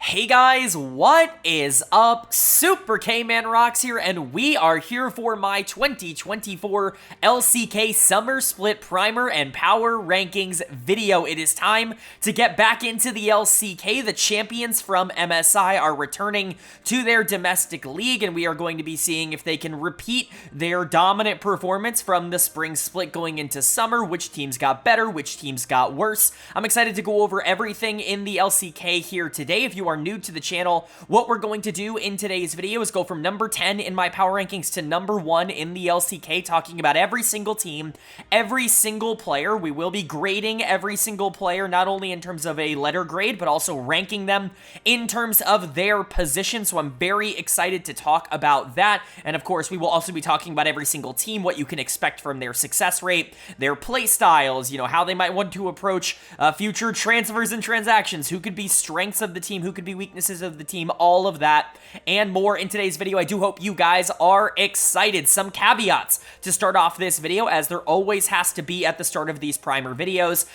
Hey guys, what is up? Super K-Man Rocks here, and we are here for my 2024 LCK Summer Split Primer and Power Rankings video. It is time to get back into the LCK. The champions from MSI are returning to their domestic league, and we are going to be seeing if they can repeat their dominant performance from the spring split going into summer, which teams got better, which teams got worse. I'm excited to go over everything in the LCK here today. If you are new to the channel, what we're going to do in today's video is go from number 10 in my power rankings to number 1 in the LCK, talking about every single team, every single player. We will be grading every single player, not only in terms of a letter grade, but also ranking them in terms of their position. So I'm very excited to talk about that. And of course, we will also be talking about every single team, what you can expect from their success rate, their play styles, you know, how they might want to approach future transfers and transactions, who could be strengths of the team, who could be weaknesses of the team, all of that and more in today's video. I do hope you guys are excited. Some caveats to start off this video, as there always has to be at the start of these primer videos.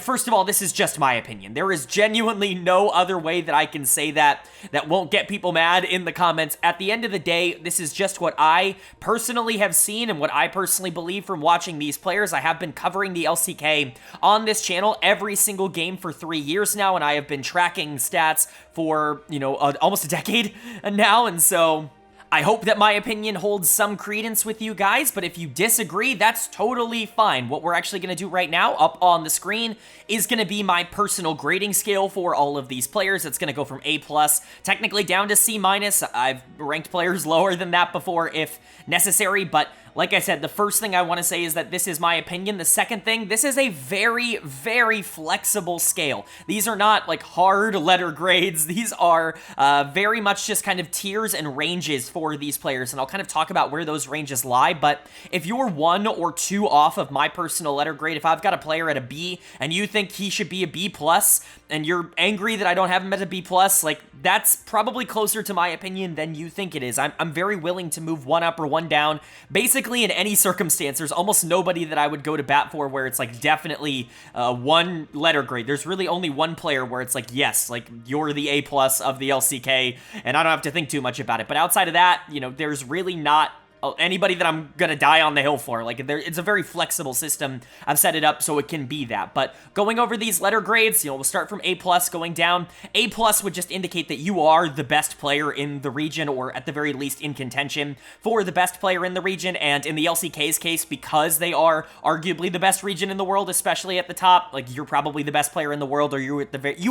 First of all, this is just my opinion. There is genuinely no other way that I can say that won't get people mad in the comments. At the end of the day, this is just what I personally have seen and what I personally believe from watching these players. I have been covering the LCK on this channel every single game for 3 years now, and I have been tracking stats for, you know, almost a decade now, and so I hope that my opinion holds some credence with you guys, but if you disagree, that's totally fine. What we're actually going to do right now, up on the screen, is going to be my personal grading scale for all of these players. It's going to go from A+, technically down to C-. I've ranked players lower than that before if necessary, but like I said, the first thing I want to say is that this is my opinion. The second thing, this is a very, very flexible scale. These are not like hard letter grades. These are very much just kind of tiers and ranges for these players, and I'll kind of talk about where those ranges lie. But if you're 1 or 2 off of my personal letter grade, if I've got a player at a B and you think he should be a B+, and you're angry that I don't have him at a B+, like, that's probably closer to my opinion than you think it is. I'm very willing to move 1 up or 1 down, basically in any circumstance. There's almost nobody that I would go to bat for where it's like definitely 1 letter grade. There's really only 1 player where it's like, yes, like, you're the A+ of the LCK, and I don't have to think too much about it. But outside of that, you know, there's really not anybody that I'm gonna die on the hill for. Like, it's a very flexible system. I've set it up so it can be that. But going over these letter grades, you know, we'll start from A+, going down. A+ would just indicate that you are the best player in the region, or at the very least in contention for the best player in the region. And in the LCK's case, because they are arguably the best region in the world, especially at the top, like, you're probably the best player in the world, or you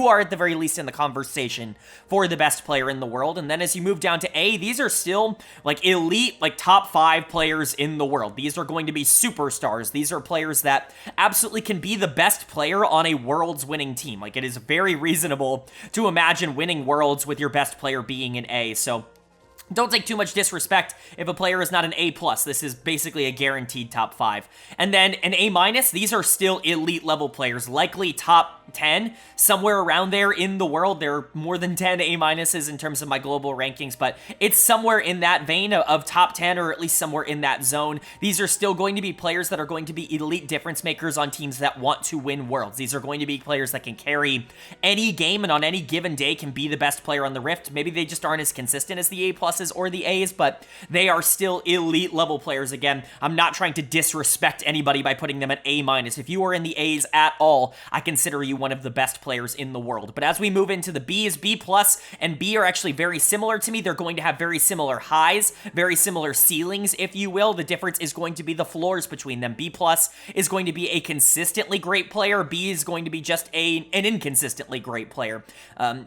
are at the very least in the conversation for the best player in the world. And then as you move down to A, these are still like elite, like top 5 players in the world. These are going to be superstars. These are players that absolutely can be the best player on a Worlds winning team. Like, it is very reasonable to imagine winning Worlds with your best player being an A. So don't take too much disrespect if a player is not an A+. This is basically a guaranteed top 5. And then an A-, these are still elite level players, likely top 10, somewhere around there in the world. There are more than 10 A-s in terms of my global rankings, but it's somewhere in that vein of top 10, or at least somewhere in that zone. These are still going to be players that are going to be elite difference makers on teams that want to win Worlds. These are going to be players that can carry any game, and on any given day can be the best player on the Rift. Maybe they just aren't as consistent as the A+ or the A's, but they are still elite level players. Again, I'm not trying to disrespect anybody by putting them at A-. If you are in the A's at all, I consider you one of the best players in the world. But as we move into the B's, B+ and B are actually very similar to me. They're going to have very similar highs, very similar ceilings, if you will. The difference is going to be the floors between them. B+ is going to be a consistently great player. B is going to be just an inconsistently great player.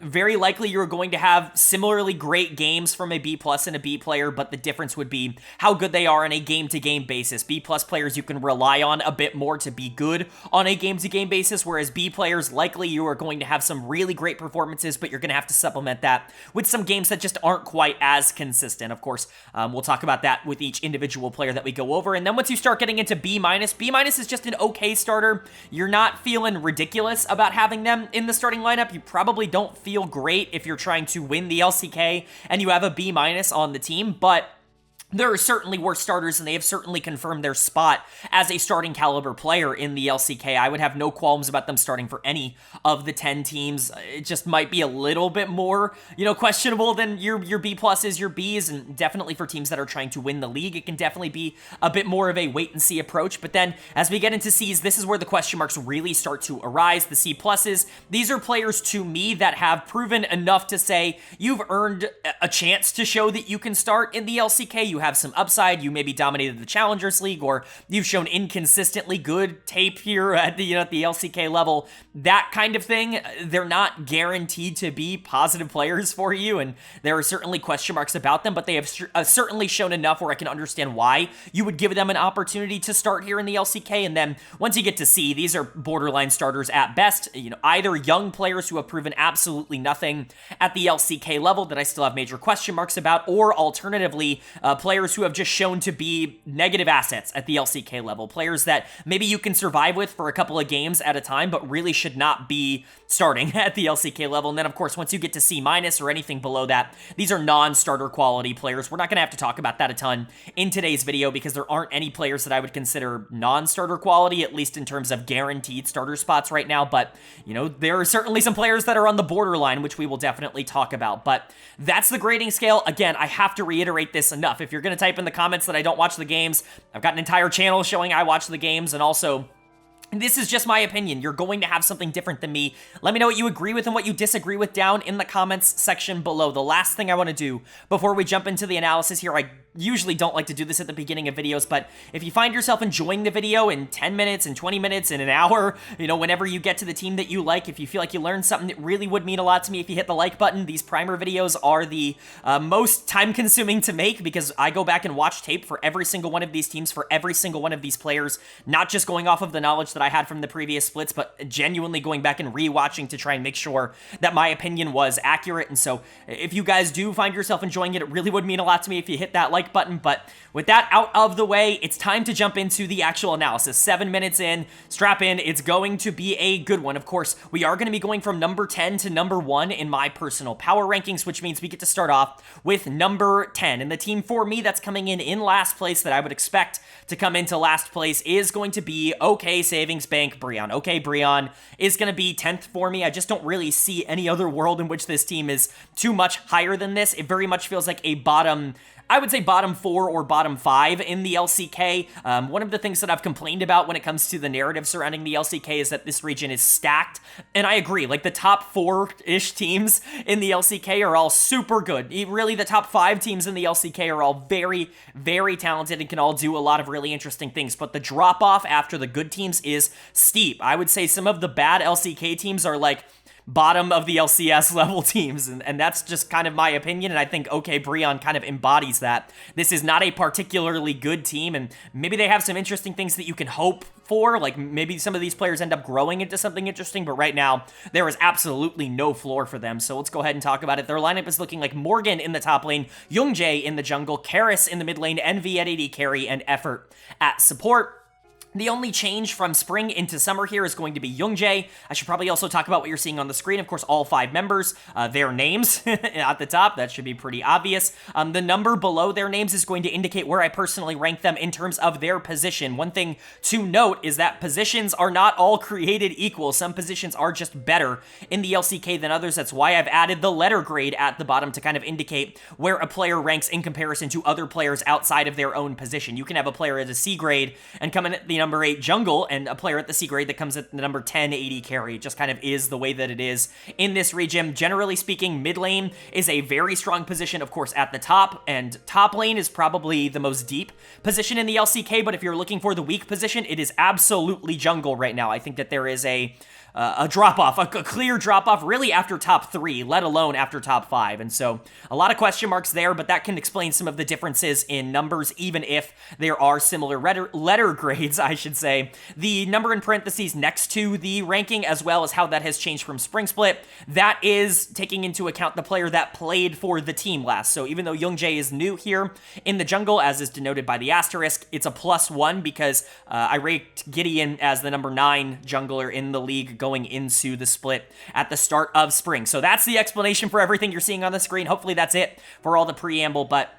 Very likely you're going to have similarly great games from a B+ and a B player, but the difference would be how good they are on a game-to-game basis. B+ players you can rely on a bit more to be good on a game-to-game basis, whereas B players, likely you are going to have some really great performances, but you're going to have to supplement that with some games that just aren't quite as consistent. Of course, we'll talk about that with each individual player that we go over. And then once you start getting into B-, B- is just an okay starter. You're not feeling ridiculous about having them in the starting lineup. You probably don't feel great if you're trying to win the LCK and you have a B- on the team, but there are certainly worse starters, and they have certainly confirmed their spot as a starting caliber player in the LCK. I would have no qualms about them starting for any of the 10 teams. It just might be a little bit more, questionable than your B pluses, your Bs, and definitely for teams that are trying to win the league, it can definitely be a bit more of a wait-and-see approach. But then, as we get into Cs, this is where the question marks really start to arise. The C pluses, these are players to me that have proven enough to say, you've earned a chance to show that you can start in the LCK. You have some upside, you maybe dominated the Challengers League, or you've shown inconsistently good tape here at the LCK level, that kind of thing. They're not guaranteed to be positive players for you, and there are certainly question marks about them, but they have certainly shown enough where I can understand why you would give them an opportunity to start here in the LCK. And then once you get to C, these are borderline starters at best, either young players who have proven absolutely nothing at the LCK level that I still have major question marks about, or alternatively, players who have just shown to be negative assets at the LCK level, players that maybe you can survive with for a couple of games at a time, but really should not be starting at the LCK level. And then, of course, once you get to C- or anything below that, these are non-starter quality players. We're not going to have to talk about that a ton in today's video because there aren't any players that I would consider non-starter quality, at least in terms of guaranteed starter spots right now. But, there are certainly some players that are on the borderline, which we will definitely talk about. But that's the grading scale. Again, I have to reiterate this enough. If you're going to type in the comments that I don't watch the games, I've got an entire channel showing I watch the games, and also, this is just my opinion. You're going to have something different than me. Let me know what you agree with and what you disagree with down in the comments section below. The last thing I want to do before we jump into the analysis here, I usually don't like to do this at the beginning of videos, but if you find yourself enjoying the video in 10 minutes, in 20 minutes, in an hour, whenever you get to the team that you like, if you feel like you learned something, it really would mean a lot to me if you hit the like button. These primer videos are the most time-consuming to make because I go back and watch tape for every single one of these teams, for every single one of these players, not just going off of the knowledge that I had from the previous splits, but genuinely going back and rewatching to try and make sure that my opinion was accurate. And so if you guys do find yourself enjoying it, it really would mean a lot to me if you hit that like button. But with that out of the way, it's time to jump into the actual analysis. 7 minutes in, strap in, it's going to be a good one. Of course, we are going to be going from number 10 to number 1 in my personal power rankings, which means we get to start off with number 10. And the team for me that's coming in last place that I would expect to come into last place is going to be OK Savings Bank BRION. OK, BRION is going to be 10th for me. I just don't really see any other world in which this team is too much higher than this. It very much feels like a bottom 4 or bottom 5 in the LCK. One of the things that I've complained about when it comes to the narrative surrounding the LCK is that this region is stacked, and I agree. Like, the top 4-ish teams in the LCK are all super good. Really, the top 5 teams in the LCK are all very, very talented and can all do a lot of really interesting things, but the drop-off after the good teams is steep. I would say some of the bad LCK teams are like bottom of the LCS level teams, and that's just kind of my opinion, and I think OK BRION kind of embodies that. This is not a particularly good team, and maybe they have some interesting things that you can hope for, like maybe some of these players end up growing into something interesting, but right now, there is absolutely no floor for them, so let's go ahead and talk about it. Their lineup is looking like Morgan in the top lane, Youngjae in the jungle, Karis in the mid lane, Envy at AD carry, and Effort at support. The only change from spring into summer here is going to be Youngjae. I should probably also talk about what you're seeing on the screen. Of course, all 5 members, their names at the top. That should be pretty obvious. The number below their names is going to indicate where I personally rank them in terms of their position. One thing to note is that positions are not all created equal. Some positions are just better in the LCK than others. That's why I've added the letter grade at the bottom to kind of indicate where a player ranks in comparison to other players outside of their own position. You can have a player at a C grade and come in at the number 8 jungle, and a player at the C grade that comes at the number 10 AD carry. It just kind of is the way that it is in this region. Generally speaking, mid lane is a very strong position, of course, at the top, and top lane is probably the most deep position in the LCK, but if you're looking for the weak position, it is absolutely jungle right now. I think that there is a drop-off, a clear drop-off really after top 3, let alone after top 5. And so a lot of question marks there, but that can explain some of the differences in numbers, even if there are similar letter grades, I should say. The number in parentheses next to the ranking, as well as how that has changed from Spring Split, that is taking into account the player that played for the team last. So even though Youngjae is new here in the jungle, as is denoted by the asterisk, it's a +1 because I ranked Gideon as the number 9 jungler in the league going into the split at the start of spring. So that's the explanation for everything you're seeing on the screen. Hopefully that's it for all the preamble, but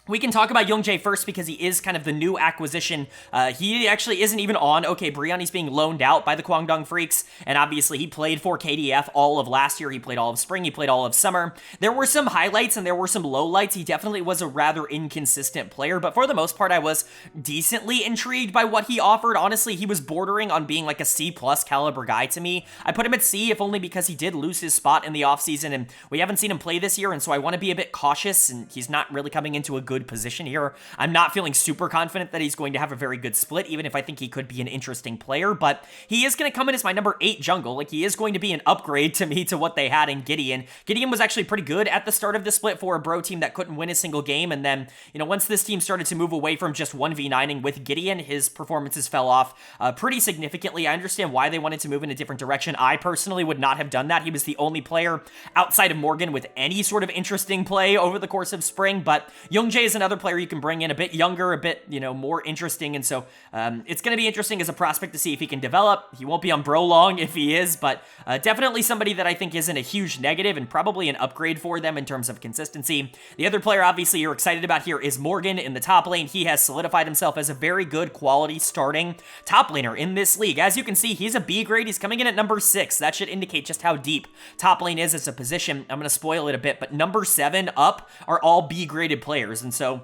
We can talk about Gen.G first because he is kind of the new acquisition. He actually isn't even on OK BRION. He's being loaned out by the Kwangdong Freecs, and obviously he played for KDF all of last year. He played all of spring. He played all of summer. There were some highlights and there were some lowlights. He definitely was a rather inconsistent player, but for the most part, I was decently intrigued by what he offered. Honestly, he was bordering on being like a C+ caliber guy to me. I put him at C, if only because he did lose his spot in the offseason, and we haven't seen him play this year, and so I want to be a bit cautious, and he's not really coming into a good position here. I'm not feeling super confident that he's going to have a very good split, even if I think he could be an interesting player, but he is going to come in as my number 8 jungle. Like, he is going to be an upgrade to me to what they had in Gideon. Gideon was actually pretty good at the start of the split for a bro team that couldn't win a single game, and then, you know, once this team started to move away from just 1v9ing with Gideon, his performances fell off pretty significantly. I understand why they wanted to move in a different direction. I personally would not have done that. He was the only player outside of Morgan with any sort of interesting play over the course of spring, but Gen.G is another player you can bring in, a bit younger, a bit, you know, more interesting, and so it's going to be interesting as a prospect to see if he can develop. He won't be on bro long if he is, but definitely somebody that I think isn't a huge negative and probably an upgrade for them in terms of consistency. The other player obviously you're excited about here is Morgan in the top lane. He has solidified himself as a very good quality starting top laner in this league. As you can see, he's a B grade. He's coming in at number 6. That should indicate just how deep top lane is as a position. I'm going to spoil it a bit, but number 7 up are all B graded players, and so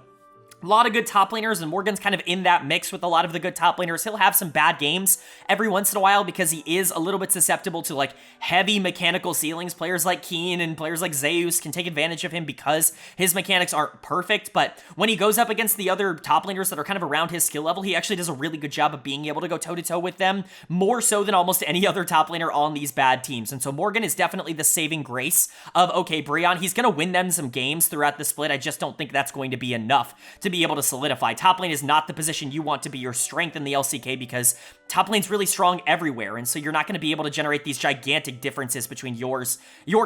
a lot of good top laners, and Morgan's kind of in that mix with a lot of the good top laners. He'll have some bad games every once in a while because he is a little bit susceptible to like heavy mechanical ceilings. Players like Keen and players like Zeus can take advantage of him because his mechanics aren't perfect, but when he goes up against the other top laners that are kind of around his skill level, he actually does a really good job of being able to go toe-to-toe with them, more so than almost any other top laner on these bad teams. And so Morgan is definitely the saving grace of OK BRION. He's going to win them some games throughout the split. I just don't think that's going to be enough to be able to solidify. Top lane is not the position you want to be your strength in the LCK because top lane's really strong everywhere, and so you're not going to be able to generate these gigantic differences between your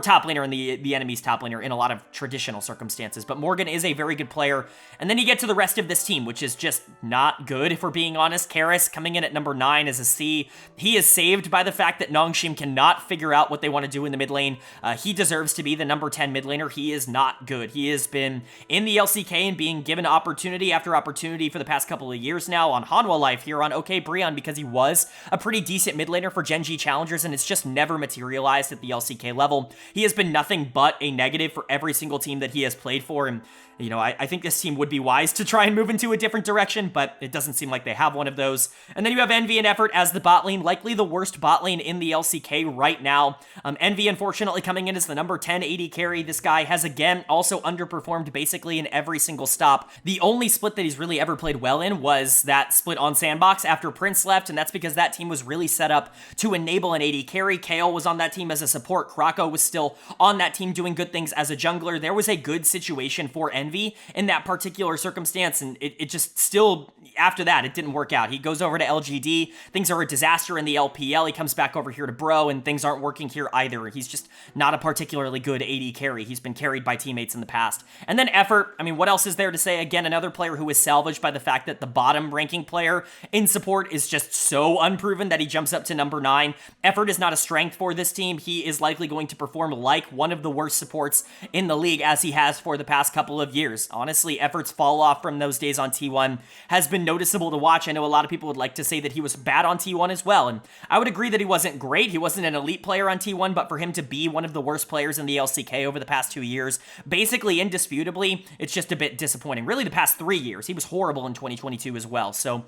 top laner and the enemy's top laner in a lot of traditional circumstances. But Morgan is a very good player, and then you get to the rest of this team, which is just not good, if we're being honest. Karis coming in at number 9 as a C. He is saved by the fact that Nongshim cannot figure out what they want to do in the mid lane. He deserves to be the number 10 mid laner. He is not good. He has been in the LCK and being given opportunity after opportunity for the past couple of years now on Hanwha Life here on OK BRION because he was a pretty decent mid laner for Gen.G challengers, and it's just never materialized at the LCK level. He has been nothing but a negative for every single team that he has played for, and you know, I think this team would be wise to try and move into a different direction, but it doesn't seem like they have one of those. And then you have Envy and Effort as the bot lane, likely the worst bot lane in the LCK right now. Envy, unfortunately, coming in as the number 10 AD carry. This guy has, again, also underperformed basically in every single stop. The only split that he's really ever played well in was that split on Sandbox after Prince left, and that's because that team was really set up to enable an AD carry. Kale was on that team as a support. Krako was still on that team doing good things as a jungler. There was a good situation for Envy in that particular circumstance, and it just still, after that, it didn't work out. He goes over to LGD, things are a disaster in the LPL, he comes back over here to Bro, and things aren't working here either. He's just not a particularly good AD carry. He's been carried by teammates in the past. And then Effort, I mean, what else is there to say? Again, another player who is salvaged by the fact that the bottom ranking player in support is just so unproven that he jumps up to number 9. Effort is not a strength for this team. He is likely going to perform like one of the worst supports in the league as he has for the past couple of years. Honestly, Effort's fall off from those days on T1 has been noticeable to watch. I know a lot of people would like to say that he was bad on T1 as well, and I would agree that he wasn't great. He wasn't an elite player on T1, but for him to be one of the worst players in the LCK over the past 2 years, basically indisputably, it's just a bit disappointing. Really, the past 3 years. He was horrible in 2022 as well. So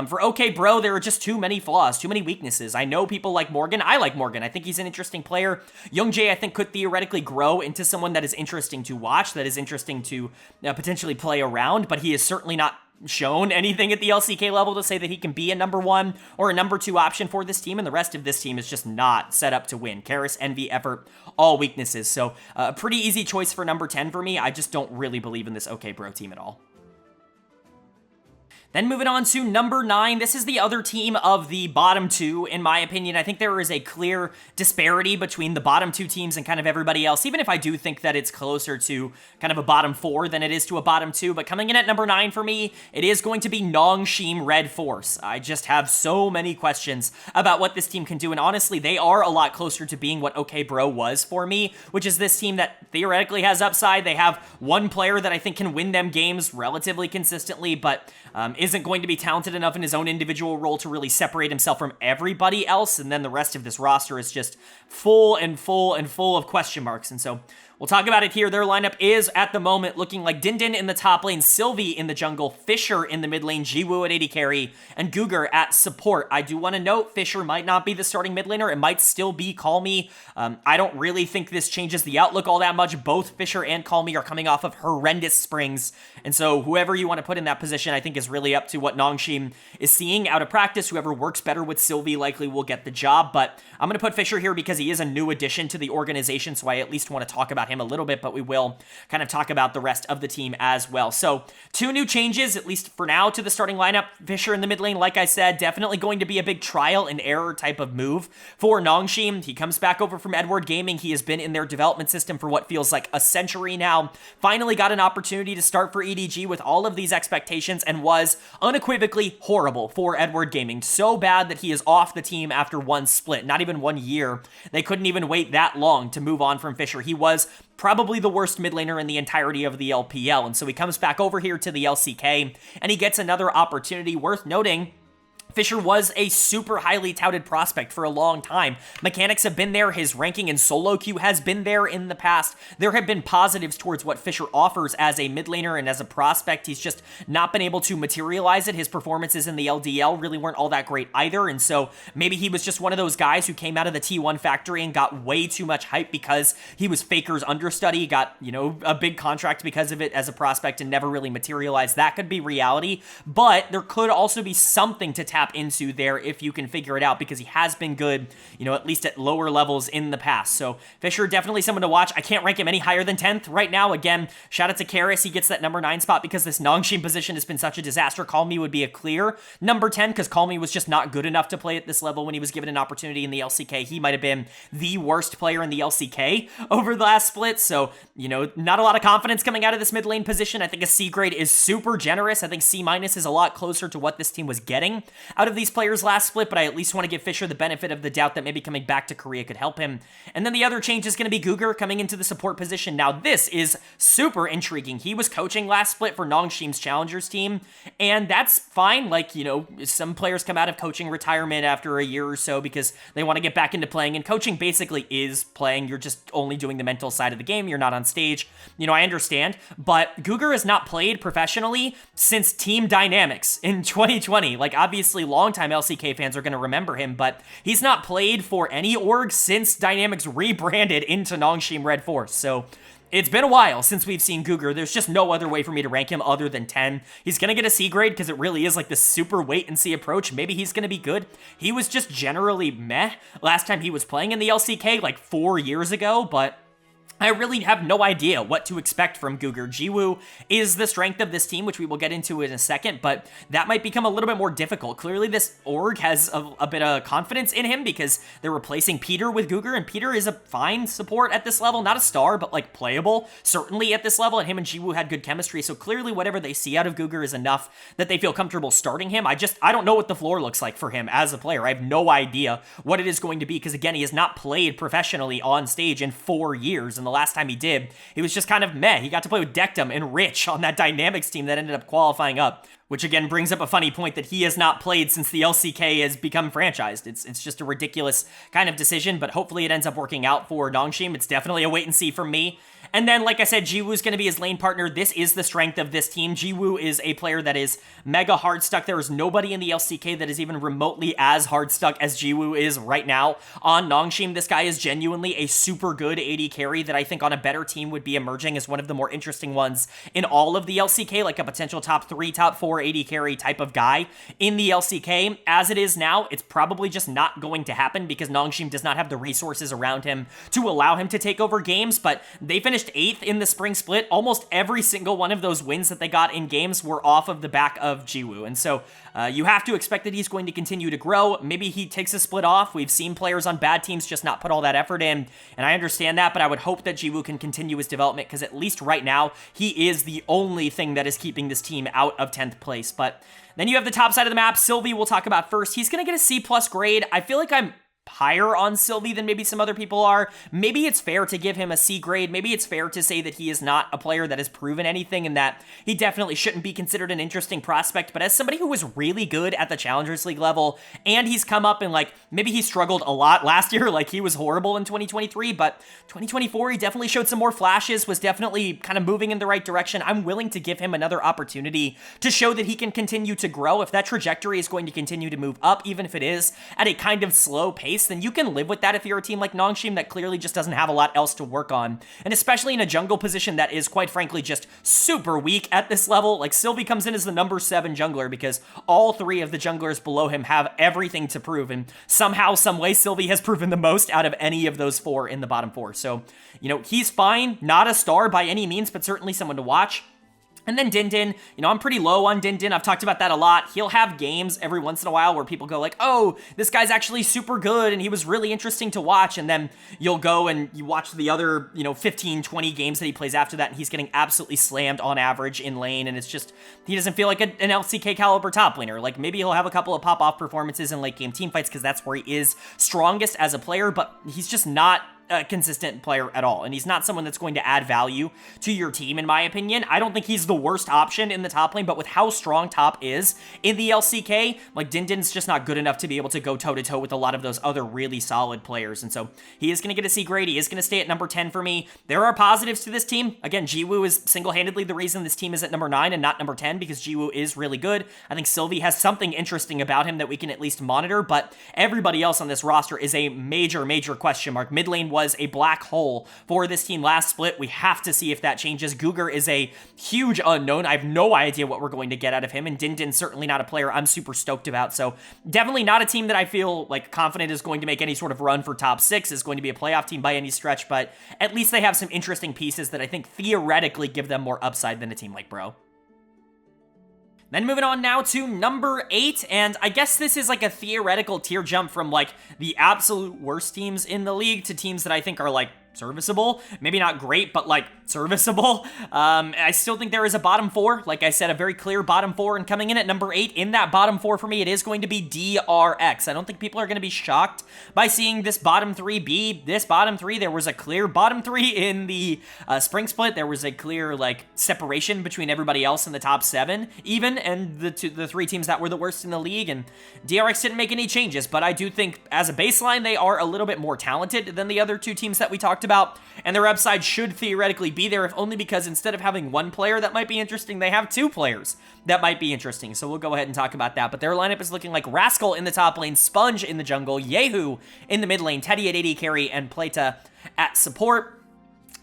for OK Bro, there are just too many flaws, too many weaknesses. I know people like Morgan. I like Morgan. I think he's an interesting player. Gen.G, I think, could theoretically grow into someone that is interesting to watch, that is interesting to potentially play around, but he is certainly not shown anything at the LCK level to say that he can be a number 1 or a number 2 option for this team, and the rest of this team is just not set up to win. Karis, Envy, Effort, all weaknesses. So a pretty easy choice for number 10 for me. I just don't really believe in this OK Bro team at all. Then moving on to number 9, this is the other team of the bottom 2, in my opinion. I think there is a clear disparity between the bottom 2 teams and kind of everybody else, even if I do think that it's closer to kind of a bottom 4 than it is to a bottom 2. But coming in at number 9 for me, it is going to be NS RedForce. I just have so many questions about what this team can do, and honestly, they are a lot closer to being what OK Bro was for me, which is this team that theoretically has upside. They have one player that I think can win them games relatively consistently, but isn't going to be talented enough in his own individual role to really separate himself from everybody else, and then the rest of this roster is just full of question marks. And so we'll talk about it here. Their lineup is, at the moment, looking like Din in the top lane, Sylvie in the jungle, Fisher in the mid lane, Jiwoo at AD carry, and Guger at support. I do want to note, Fisher might not be the starting mid laner. It might still be Call Me. I don't really think this changes the outlook all that much. Both Fisher and Call Me are coming off of horrendous springs, and so whoever you want to put in that position, I think is really up to what Nongshim is seeing out of practice. Whoever works better with Sylvie likely will get the job, but I'm going to put Fisher here because he is a new addition to the organization, so I at least want to talk about him a little bit, but we will kind of talk about the rest of the team as well. So 2 new changes, at least for now, to the starting lineup. Fisher in the mid lane, like I said, definitely going to be a big trial and error type of move for Nongshim. He comes back over from Edward Gaming. He has been in their development system for what feels like a century now. Finally got an opportunity to start for EDG with all of these expectations and was unequivocally horrible for Edward Gaming. So bad that he is off the team after 1 split, not even 1 year. They couldn't even wait that long to move on from Fisher. He was probably the worst mid laner in the entirety of the LPL, and so he comes back over here to the LCK, and he gets another opportunity. Worth noting, Fisher was a super highly touted prospect for a long time. Mechanics have been there. His ranking in solo queue has been there in the past. There have been positives towards what Fisher offers as a mid laner and as a prospect. He's just not been able to materialize it. His performances in the LDL really weren't all that great either, and so maybe he was just one of those guys who came out of the T1 factory and got way too much hype because he was Faker's understudy, got, you know, a big contract because of it as a prospect and never really materialized. That could be reality, but there could also be something to tap into there if you can figure it out, because he has been good, you know, at least at lower levels in the past. So Fisher, definitely someone to watch. I can't rank him any higher than 10th right now. Again, shout out to Karis. He gets that number 9 spot because this Nongshim position has been such a disaster. Call Me would be a clear number 10 because Call Me was just not good enough to play at this level when he was given an opportunity in the LCK. He might have been the worst player in the LCK over the last split. So, you know, not a lot of confidence coming out of this mid lane position. I think a C grade is super generous. I think C- is a lot closer to what this team was getting out of these players last split, but I at least want to give Fisher the benefit of the doubt that maybe coming back to Korea could help him. And then the other change is going to be Guger coming into the support position. Now, this is super intriguing. He was coaching last split for Nongshim's Challengers team, and that's fine. Like, you know, some players come out of coaching retirement after a year or so because they want to get back into playing, and coaching basically is playing. You're just only doing the mental side of the game. You're not on stage. You know, I understand, but Guger has not played professionally since Team Dynamics in 2020. Like, obviously, longtime LCK fans are going to remember him, but he's not played for any org since Dynamics rebranded into NS RedForce. So it's been a while since we've seen Guger. There's just no other way for me to rank him other than 10. He's going to get a C grade because it really is like this super wait and see approach. Maybe he's going to be good. He was just generally meh last time he was playing in the LCK like 4 years ago, but I really have no idea what to expect from Guger. Jiwoo is the strength of this team, which we will get into in a second, but that might become a little bit more difficult. Clearly, this org has a bit of confidence in him because they're replacing Peter with Guger, and Peter is a fine support at this level. Not a star, but like playable, certainly at this level, and him and Jiwoo had good chemistry, so clearly whatever they see out of Guger is enough that they feel comfortable starting him. I don't know what the floor looks like for him as a player. I have no idea what it is going to be because, again, he has not played professionally on stage in 4 years, and the last time he did, he was just kind of meh. He got to play with Dectum and Rich on that Dynamics team that ended up qualifying up, which again brings up a funny point that he has not played since the LCK has become franchised. It's just a ridiculous kind of decision, but hopefully it ends up working out for Nongshim. It's definitely a wait and see from me. And then, like I said, Jiwoo's going to be his lane partner. This is the strength of this team. Jiwoo is a player that is mega hard stuck. There is nobody in the LCK that is even remotely as hard stuck as Jiwoo is right now on Nongshim. This guy is genuinely a super good AD carry that I think on a better team would be emerging as one of the more interesting ones in all of the LCK, like a potential top 3, top 4 power AD carry type of guy in the LCK. As it is now, it's probably just not going to happen because Nongshim does not have the resources around him to allow him to take over games, but they finished 8th in the spring split. Almost every single one of those wins that they got in games were off of the back of Jiwoo, and so you have to expect that he's going to continue to grow. Maybe he takes a split off. We've seen players on bad teams just not put all that effort in, and I understand that, but I would hope that Jiwoo can continue his development because at least right now, he is the only thing that is keeping this team out of 10th place. But then you have the top side of the map. Sylvie we'll talk about first. He's going to get a C+ grade. I feel like I'm higher on Sylvie than maybe some other people are. Maybe it's fair to give him a C grade. Maybe it's fair to say that he is not a player that has proven anything and that he definitely shouldn't be considered an interesting prospect. But as somebody who was really good at the Challengers League level, and he's come up and like, maybe he struggled a lot last year, like he was horrible in 2023, but 2024, he definitely showed some more flashes, was definitely kind of moving in the right direction. I'm willing to give him another opportunity to show that he can continue to grow. If that trajectory is going to continue to move up, even if it is at a kind of slow pace, then you can live with that if you're a team like Nongshim that clearly just doesn't have a lot else to work on. And especially in a jungle position that is quite frankly just super weak at this level. Like Sylvie comes in as the number 7 jungler because all 3 of the junglers below him have everything to prove. And somehow, some way, Sylvie has proven the most out of any of those 4 in the bottom 4. So, you know, he's fine. Not a star by any means, but certainly someone to watch. And then Din Din, you know, I'm pretty low on Din Din. I've talked about that a lot. He'll have games every once in a while where people go like, oh, this guy's actually super good and he was really interesting to watch. And then you'll go and you watch the other, you know, 15, 20 games that he plays after that and he's getting absolutely slammed on average in lane. And it's just, he doesn't feel like an LCK caliber top laner. Like maybe he'll have a couple of pop-off performances in late game team fights because that's where he is strongest as a player, but he's just not a consistent player at all, and he's not someone that's going to add value to your team, in my opinion. I don't think he's the worst option in the top lane, but with how strong top is in the LCK, like Din Din's just not good enough to be able to go toe-to-toe with a lot of those other really solid players, and so he is going to get a C grade. He is going to stay at number 10 for me. There are positives to this team. Again, Jiwoo is single-handedly the reason this team is at number 9 and not number 10, because Jiwoo is really good. I think Sylvie has something interesting about him that we can at least monitor, but everybody else on this roster is a major, major question mark. Mid lane was a black hole for this team last split. We have to see if that changes. Guger is a huge unknown. I have no idea what we're going to get out of him, and Din Din's certainly not a player I'm super stoked about, so definitely not a team that I feel like confident is going to make any sort of run for top 6, is going to be a playoff team by any stretch, but at least they have some interesting pieces that I think theoretically give them more upside than a team like Bro. Then moving on now to number 8, and I guess this is like a theoretical tier jump from like the absolute worst teams in the league to teams that I think are like serviceable. Maybe not great, but like serviceable. I still think there is a bottom 4. Like I said, a very clear bottom 4, and coming in at number 8 in that bottom 4 for me, it is going to be DRX. I don't think people are going to be shocked by seeing this bottom 3 be this bottom 3. There was a clear bottom 3 in the spring split. There was a clear like separation between everybody else in the top 7 even, and the 3 teams that were the worst in the league, and DRX didn't make any changes, but I do think as a baseline, they are a little bit more talented than the other 2 teams that we talked about, and their upside should theoretically be there, if only because instead of having 1 player that might be interesting, they have 2 players that might be interesting, so we'll go ahead and talk about that. But their lineup is looking like Rascal in the top lane, Sponge in the jungle, Yehu in the mid lane, Teddy at AD carry, and Plata at support.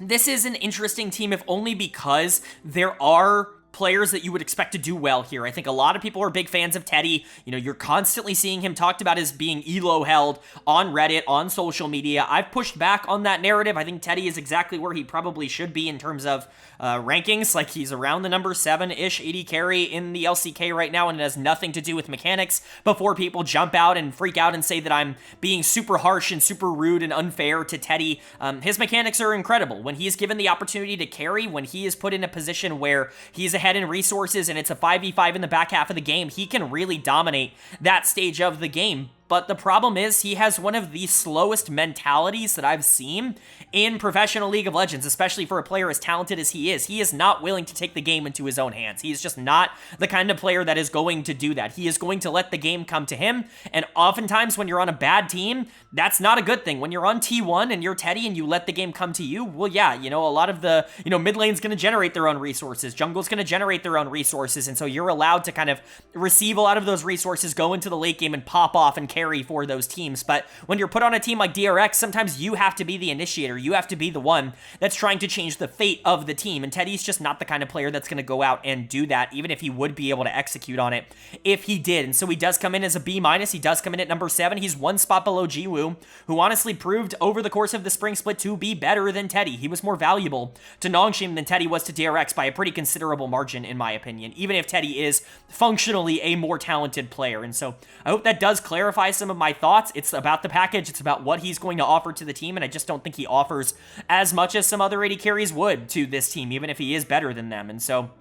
This is an interesting team, if only because there are players that you would expect to do well here. I think a lot of people are big fans of Teddy. You know, you're constantly seeing him talked about as being elo held on Reddit, on social media. I've pushed back on that narrative. I think Teddy is exactly where he probably should be in terms of rankings. Like, he's around the number 7-ish AD carry in the LCK right now, and it has nothing to do with mechanics, before people jump out and freak out and say that I'm being super harsh and super rude and unfair to Teddy. His mechanics are incredible. When he is given the opportunity to carry, when he is put in a position where he's ahead in resources and it's a 5v5 in the back half of the game, he can really dominate that stage of the game. But the problem is he has one of the slowest mentalities that I've seen in professional League of Legends, especially for a player as talented as he is. He is not willing to take the game into his own hands. He is just not the kind of player that is going to do that. He is going to let the game come to him, and oftentimes when you're on a bad team, that's not a good thing. When you're on T1 and you're Teddy and you let the game come to you, well, yeah, you know, a lot of the, you know, mid lane's going to generate their own resources, jungle's going to generate their own resources, and so you're allowed to kind of receive a lot of those resources, go into the late game and pop off and carry for those teams. But when you're put on a team like DRX, sometimes you have to be the initiator. You have to be the one that's trying to change the fate of the team. And Teddy's just not the kind of player that's going to go out and do that, even if he would be able to execute on it if he did. And so he does come in as a B-. He does come in at number 7. He's one spot below Jiwoo, who honestly proved over the course of the spring split to be better than Teddy. He was more valuable to Nongshim than Teddy was to DRX by a pretty considerable margin, in my opinion, even if Teddy is functionally a more talented player. And so I hope that does clarify some of my thoughts. It's about the package. It's about what he's going to offer to the team, and I just don't think he offers as much as some other AD carries would to this team, even if he is better than them. And so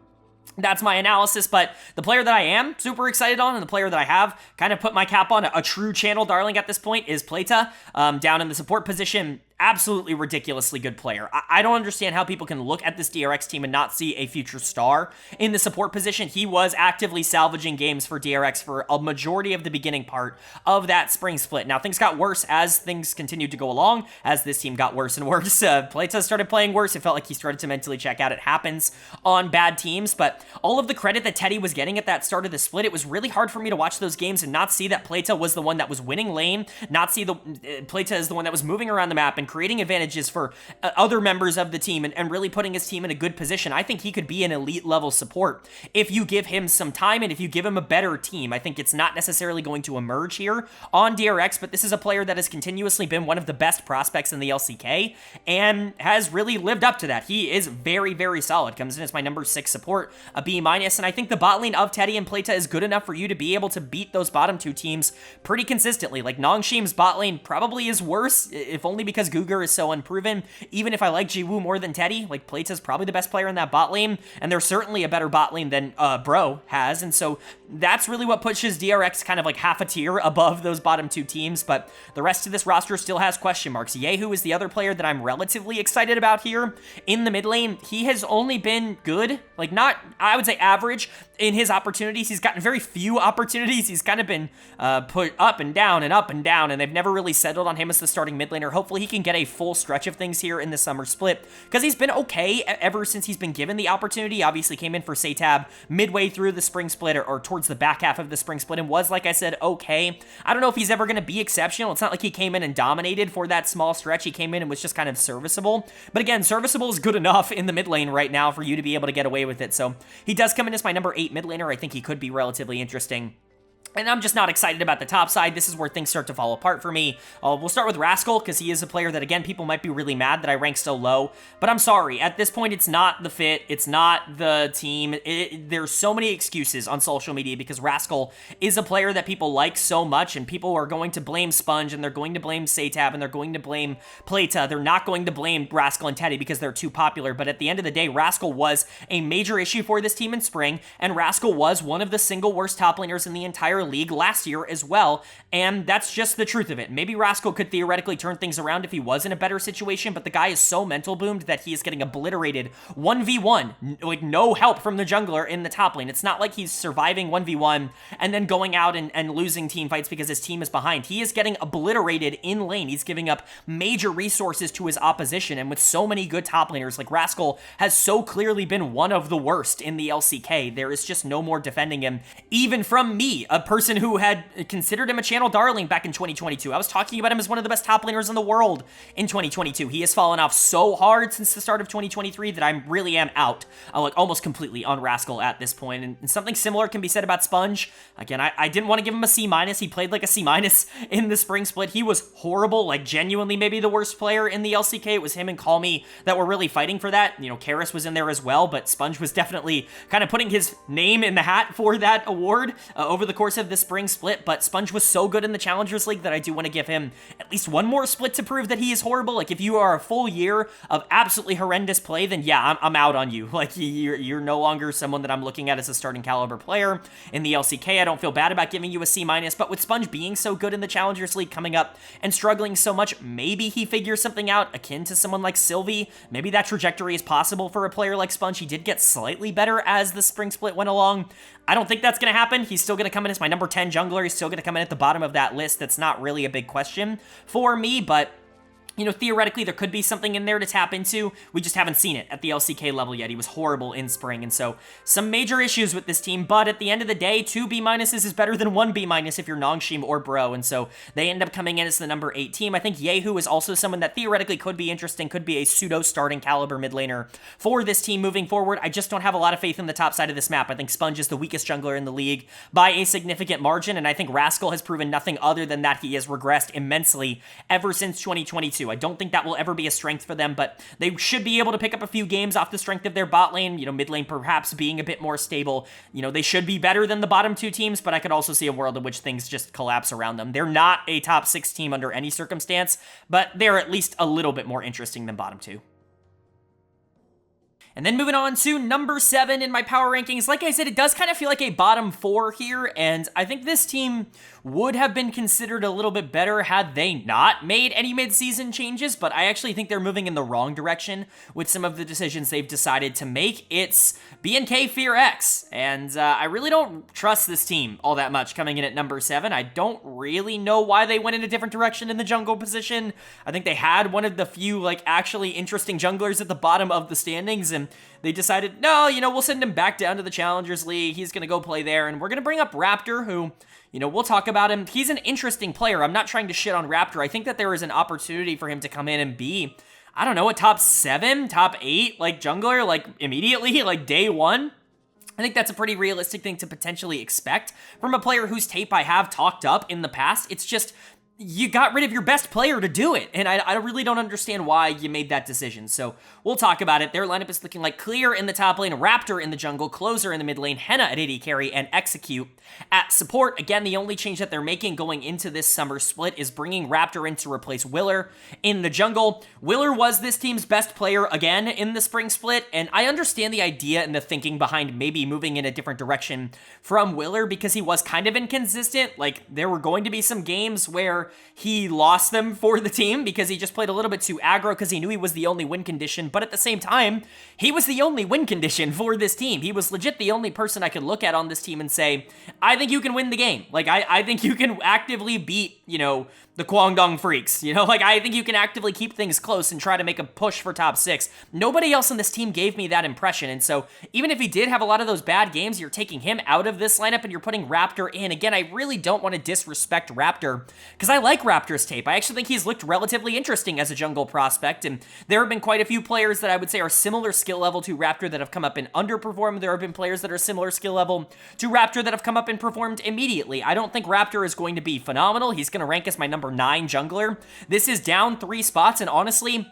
that's my analysis. But the player that I am super excited on, and the player that I have kind of put my cap on, a true channel darling at this point, is Plata, down in the support position. Absolutely ridiculously good player. I don't understand how people can look at this DRX team and not see a future star in the support position. He was actively salvaging games for DRX for a majority of the beginning part of that spring split. Now, things got worse as things continued to go along, as this team got worse and worse. Plata started playing worse. It felt like he started to mentally check out. It happens on bad teams, but all of the credit that Teddy was getting at that start of the split, it was really hard for me to watch those games and not see that Plata was the one that was winning lane, not see Plata is the one that was moving around the map and creating advantages for other members of the team and really putting his team in a good position. I think he could be an elite level support if you give him some time and if you give him a better team. I think it's not necessarily going to emerge here on DRX, but this is a player that has continuously been one of the best prospects in the LCK and has really lived up to that. He is very, very solid. Comes in as my number 6 support, a B-. And I think the bot lane of Teddy and Plata is good enough for you to be able to beat those bottom 2 teams pretty consistently. Like, Nongshim's bot lane probably is worse, if only because Gugur is so unproven. Even if I like Jiwoo more than Teddy, like, Plata's probably the best player in that bot lane, and there's certainly a better bot lane than Bro has, and so that's really what pushes DRX kind of like half a tier above those bottom 2 teams. But the rest of this roster still has question marks. Yehu is the other player that I'm relatively excited about here in the mid lane. He has only been good, like, not, I would say average in his opportunities. He's gotten very few opportunities. He's kind of been put up and down and up and down, and they've never really settled on him as the starting mid laner. Hopefully he can get a full stretch of things here in the summer split, because he's been okay ever since he's been given the opportunity. Obviously came in for Satab midway through the spring split, or towards the back half of the spring split, and was, like I said, okay. I don't know if he's ever going to be exceptional. It's not like he came in and dominated for that small stretch. He came in and was just kind of serviceable. But again, serviceable is good enough in the mid lane right now for you to be able to get away with it. So he does come in as my number 8 mid laner. I think he could be relatively interesting. And I'm just not excited about the top side. This is where things start to fall apart for me. We'll start with Rascal, because he is a player that, again, people might be really mad that I rank so low. But I'm sorry. At this point, it's not the fit. It's not the team. There's so many excuses on social media, because Rascal is a player that people like so much, and people are going to blame Sponge, and they're going to blame Satab, and they're going to blame Plata. They're not going to blame Rascal and Teddy because they're too popular. But at the end of the day, Rascal was a major issue for this team in spring, and Rascal was one of the single worst top laners in the entire league last year as well, and that's just the truth of it. Maybe Rascal could theoretically turn things around if he was in a better situation, but the guy is so mental boomed that he is getting obliterated 1v1, like no help from the jungler in the top lane. It's not like he's surviving 1v1 and then going out and losing team fights because his team is behind. He is getting obliterated in lane. He's giving up major resources to his opposition, and with so many good top laners, like Rascal has so clearly been one of the worst in the LCK. There is just no more defending him, even from me, a person who had considered him a channel darling back in 2022. I was talking about him as one of the best top laners in the world in 2022. He has fallen off so hard since the start of 2023 that I really am out, like almost completely on Rascal at this point. And something similar can be said about Sponge. Again, I didn't want to give him a C-. He played like a C- in the spring split. He was horrible, like genuinely maybe the worst player in the LCK. It was him and Call Me that were really fighting for that. You know, Karis was in there as well, but Sponge was definitely kind of putting his name in the hat for that award over the course of the spring split. But Sponge was so good in the Challengers League that I do want to give him at least one more split to prove that he is horrible. Like, if you are a full year of absolutely horrendous play, then yeah, I'm out on you. Like, you're no longer someone that I'm looking at as a starting caliber player in the LCK. I don't feel bad about giving you a C-, but with Sponge being so good in the Challengers League coming up and struggling so much, maybe he figures something out akin to someone like Sylvie. Maybe that trajectory is possible for a player like Sponge. He did get slightly better as the spring split went along. I don't think that's going to happen. He's still going to come in as my number 10 jungler. He's still going to come in at the bottom of that list. That's not really a big question for me, but theoretically, there could be something in there to tap into. We just haven't seen it at the LCK level yet. He was horrible in spring, and so some major issues with this team, but at the end of the day, 2 B- is better than 1 B- if you're Nongshim or Bro, and so they end up coming in as the number 8 team. I think Yehu is also someone that theoretically could be interesting, could be a pseudo-starting caliber mid laner for this team moving forward. I just don't have a lot of faith in the top side of this map. I think Sponge is the weakest jungler in the league by a significant margin, and I think Rascal has proven nothing other than that he has regressed immensely ever since 2022. I don't think that will ever be a strength for them, but they should be able to pick up a few games off the strength of their bot lane, mid lane perhaps being a bit more stable. They should be better than the bottom 2 teams, but I could also see a world in which things just collapse around them. They're not a top 6 team under any circumstance, but they're at least a little bit more interesting than bottom 2. And then moving on to number 7 in my power rankings. Like I said, it does kind of feel like a bottom 4 here, and I think this team would have been considered a little bit better had they not made any mid-season changes, but I actually think they're moving in the wrong direction with some of the decisions they've decided to make. It's BNK FearX, and I really don't trust this team all that much coming in at number 7. I don't really know why they went in a different direction in the jungle position. I think they had one of the few, actually interesting junglers at the bottom of the standings, and they decided, no, we'll send him back down to the Challengers League. He's going to go play there, and we're going to bring up Raptor, who, we'll talk about him. He's an interesting player. I'm not trying to shit on Raptor. I think that there is an opportunity for him to come in and be, I don't know, a top 7, top 8, jungler, immediately, day 1. I think that's a pretty realistic thing to potentially expect from a player whose tape I have talked up in the past. It's just, you got rid of your best player to do it, and I really don't understand why you made that decision, so we'll talk about it. Their lineup is looking like Clear in the top lane, Raptor in the jungle, Closer in the mid lane, Henna at AD carry, and Execute at support. Again, the only change that they're making going into this summer split is bringing Raptor in to replace Willer in the jungle. Willer was this team's best player again in the spring split, and I understand the idea and the thinking behind maybe moving in a different direction from Willer because he was kind of inconsistent. There were going to be some games where he lost them for the team because he just played a little bit too aggro because he knew he was the only win condition, but at the same time, he was the only win condition for this team. He was legit the only person I could look at on this team and say, I think you can win the game. I think you can actively beat, the Kwangdong Freecs, I think you can actively keep things close and try to make a push for top 6. Nobody else on this team gave me that impression, and so even if he did have a lot of those bad games, you're taking him out of this lineup and you're putting Raptor in. Again, I really don't want to disrespect Raptor, because I like Raptor's tape. I actually think he's looked relatively interesting as a jungle prospect, and there have been quite a few players that I would say are similar skill level to Raptor that have come up and underperformed. There have been players that are similar skill level to Raptor that have come up and performed immediately. I don't think Raptor is going to be phenomenal. He's going to rank as my number 9 jungler. This is down 3 spots, and honestly,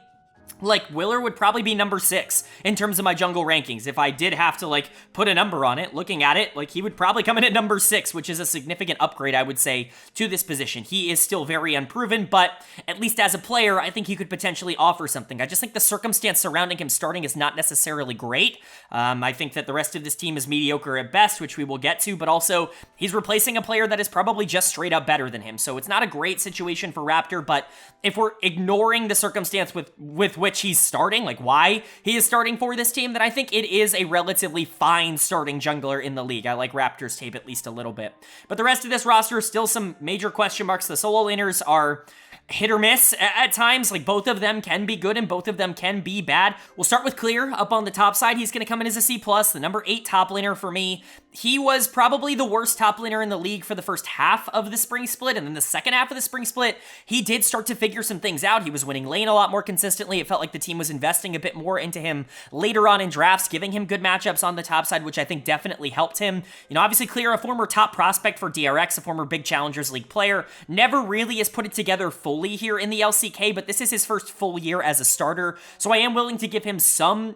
Willer would probably be number 6 in terms of my jungle rankings. If I did have to, put a number on it, looking at it, he would probably come in at number 6, which is a significant upgrade, I would say, to this position. He is still very unproven, but at least as a player, I think he could potentially offer something. I just think the circumstance surrounding him starting is not necessarily great. I think that the rest of this team is mediocre at best, which we will get to, but also, he's replacing a player that is probably just straight up better than him, so it's not a great situation for Raptor, but if we're ignoring the circumstance with which he's starting, why he is starting for this team, then I think it is a relatively fine starting jungler in the league. I like Raptor's tape at least a little bit. But the rest of this roster is still some major question marks. The solo laners are hit or miss at times. Both of them can be good and both of them can be bad. We'll start with Clear up on the top side. He's going to come in as a C+, the number 8 top laner for me. He was probably the worst top laner in the league for the first half of the spring split, and then the second half of the spring split, he did start to figure some things out. He was winning lane a lot more consistently. It felt like the team was investing a bit more into him later on in drafts, giving him good matchups on the top side, which I think definitely helped him. Obviously Clear, a former top prospect for DRX, a former Big Challengers League player, never really has put it together fully here in the LCK, but this is his first full year as a starter, so I am willing to give him some,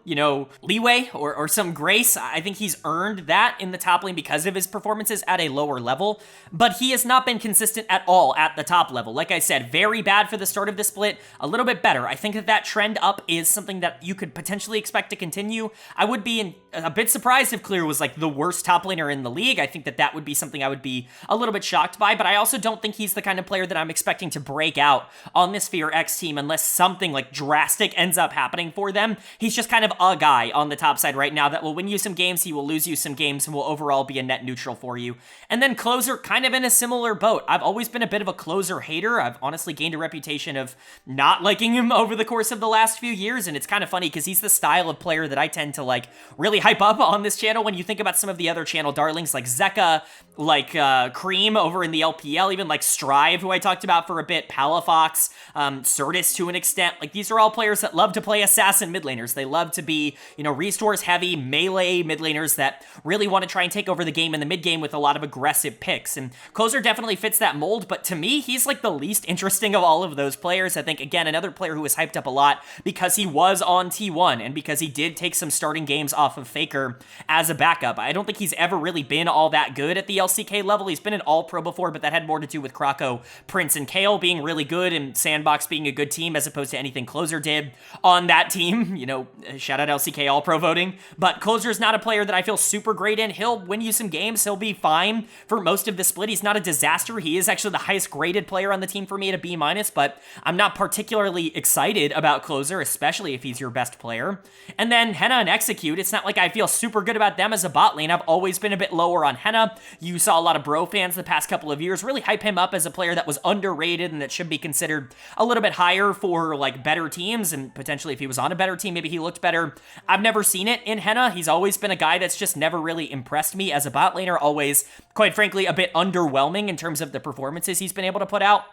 leeway or some grace. I think he's earned that in the top lane because of his performances at a lower level, but he has not been consistent at all at the top level. Like I said, very bad for the start of the split, a little bit better. I think that trend up is something that you could potentially expect to continue. I would be a bit surprised if Clear was the worst top laner in the league. I think that would be something I would be a little bit shocked by, but I also don't think he's the kind of player that I'm expecting to break out on this FearX team unless something drastic ends up happening for them. He's just kind of a guy on the top side right now that will win you some games, he will lose you some games, and will overall be a net neutral for you. And then closer, kind of in a similar boat. I've always been a bit of a closer hater. I've honestly gained a reputation of not liking him over the course of the last few years, and it's kind of funny because he's the style of player that I tend to like really hype up on this channel. When you think about some of the other channel darlings like Zeka, like Cream over in the LPL, even like Strive, who I talked about for a bit, Palafox, Certus to an extent, like these are all players that love to play assassin mid laners. They love to be, you know, resource heavy, melee mid laners that really want to try and take over the game in the mid game with a lot of aggressive picks. And Closer definitely fits that mold, but to me, he's like the least interesting of all of those players. I think, again, another player who was hyped up a lot because he was on T1 and because he did take some starting games off of Faker as a backup. I don't think he's ever really been all that good at the LCK level. He's been an all-pro before, but that had more to do with Krako, Prince, and Kale being really good and Sandbox being a good team as opposed to anything Closer did on that team. You know, shout out LCK all-pro voting. But Closer is not a player that I feel super great in. He'll win you some games. He'll be fine for most of the split. He's not a disaster. He is actually the highest graded player on the team for me at a B-, but I'm not particularly excited about Closer, especially if he's your best player. And then Henna and Execute, it's not like I feel super good about them as a bot lane. I've always been a bit lower on Henna. You saw a lot of bro fans the past couple of years really hype him up as a player that was underrated and that should be considered a little bit higher for like better teams, and potentially if he was on a better team, maybe he looked better. I've never seen it in Henna. He's always been a guy that's just never really impressed me as a bot laner, always, quite frankly, a bit underwhelming in terms of the performances he's been able to put out.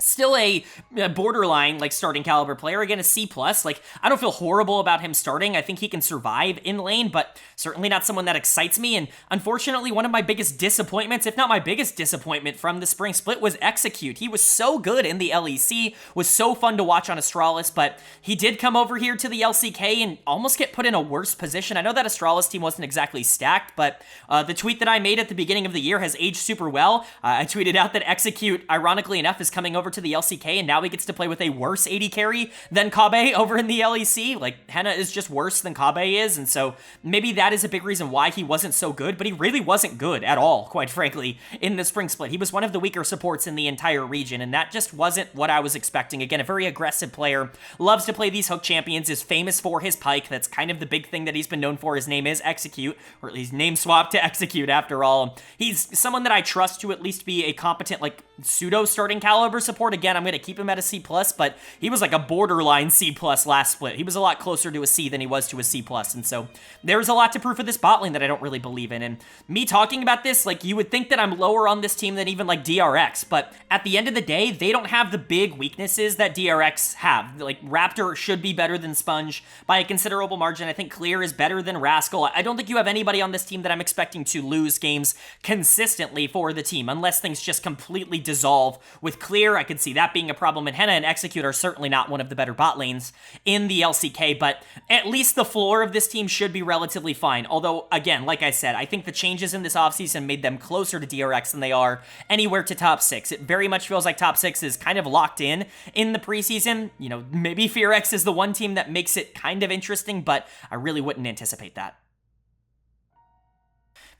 Still a borderline, like, starting caliber player. Again, a C+. Like, I don't feel horrible about him starting. I think he can survive in lane, but certainly not someone that excites me. And unfortunately, one of my biggest disappointments, if not my biggest disappointment from the spring split, was Execute. He was so good in the LEC, was so fun to watch on Astralis, but he did come over here to the LCK and almost get put in a worse position. I know that Astralis team wasn't exactly stacked, but the tweet that I made at the beginning of the year has aged super well. I tweeted out that Execute, ironically enough, is coming over to the LCK, and now he gets to play with a worse AD carry than Kabe over in the LEC. Like, Henna is just worse than Kabe is, and so maybe that is a big reason why he wasn't so good, but he really wasn't good at all, quite frankly, in the spring split. He was one of the weaker supports in the entire region, and that just wasn't what I was expecting. Again, a very aggressive player, loves to play these hook champions, is famous for his pike. That's kind of the big thing that he's been known for. His name is Execute, or at least name swapped to Execute after all. He's someone that I trust to at least be a competent, like, pseudo starting caliber support. Again, I'm going to keep him at a C+, but he was like a borderline C+ last split. He was a lot closer to a C than he was to a C+, and so there's a lot to prove for this bot lane that I don't really believe in. And me talking about this, like, you would think that I'm lower on this team than even like DRX, but at the end of the day, they don't have the big weaknesses that DRX have. Like, Raptor should be better than Sponge by a considerable margin. I think Clear is better than Rascal. I don't think you have anybody on this team that I'm expecting to lose games consistently for the team, unless things just completely dissolve. With Clear, I could see that being a problem, and Henna and Execute are certainly not one of the better bot lanes in the LCK, but at least the floor of this team should be relatively fine. Although, again, like I said, I think the changes in this offseason made them closer to DRX than they are anywhere to top 6. It very much feels like top 6 is kind of locked in the preseason. You know, maybe FearX is the one team that makes it kind of interesting, but I really wouldn't anticipate that.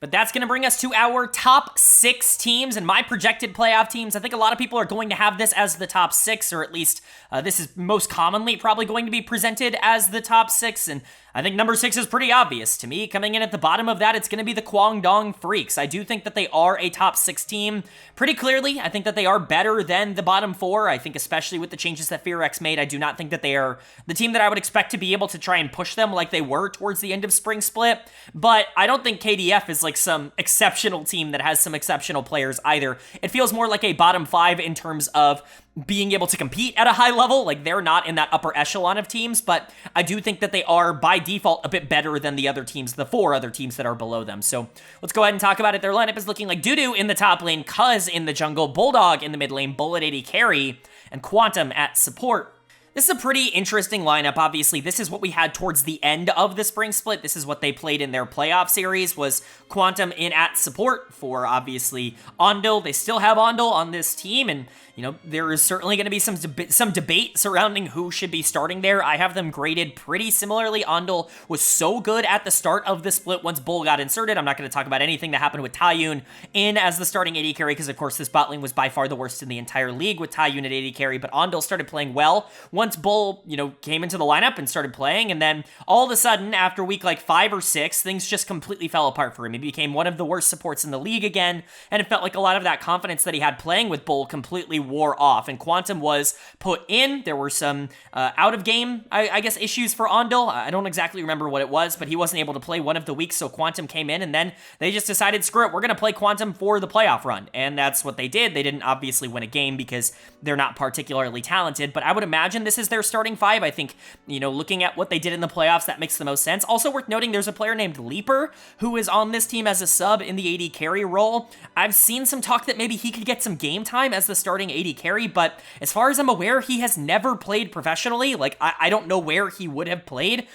But that's going to bring us to our top 6 teams and my projected playoff teams. I think a lot of people are going to have this as the top 6, or at least this is most commonly probably going to be presented as the top 6, and I think number 6 is pretty obvious to me. Coming in at the bottom of that, it's going to be the Kwangdong Freecs. I do think that they are a top 6 team pretty clearly. I think that they are better than the bottom 4. I think especially with the changes that FearX made, I do not think that they are the team that I would expect to be able to try and push them like they were towards the end of spring split. But I don't think KDF is like some exceptional team that has some exceptional players either. It feels more like a bottom 5 in terms of being able to compete at a high level. Like, they're not in that upper echelon of teams, but I do think that they are by default a bit better than the other teams, the 4 other teams that are below them. So let's go ahead and talk about it. Their lineup is looking like Dudu in the top lane, Cuz in the jungle, Bulldog in the mid lane, Bullet 80 carry, and Quantum at support. This is a pretty interesting lineup. Obviously, this is what we had towards the end of the spring split. This is what they played in their playoff series, was Quantum in at support for, obviously, Ondil. They still have Ondil on this team, and, you know, there is certainly going to be some debate surrounding who should be starting there. I have them graded pretty similarly. Ondil was so good at the start of the split once Bull got inserted. I'm not going to talk about anything that happened with Taiyun in as the starting AD carry, because, of course, this bot lane was by far the worst in the entire league with Taiyun at AD carry, but Ondil started playing well once once Bull, came into the lineup and started playing, and then all of a sudden, after week like 5 or 6, things just completely fell apart for him. He became one of the worst supports in the league again, and it felt like a lot of that confidence that he had playing with Bull completely wore off, and Quantum was put in. There were some out-of-game, I guess, issues for Ondel. I don't exactly remember what it was, but he wasn't able to play one of the weeks, so Quantum came in, and then they just decided, screw it, we're going to play Quantum for the playoff run, and that's what they did. They didn't obviously win a game because they're not particularly talented, but I would imagine this is their starting 5. I think, looking at what they did in the playoffs, that makes the most sense. Also worth noting, there's a player named Leaper who is on this team as a sub in the AD carry role. I've seen some talk that maybe he could get some game time as the starting AD carry, but as far as I'm aware, he has never played professionally. Like, I don't know where he would have played,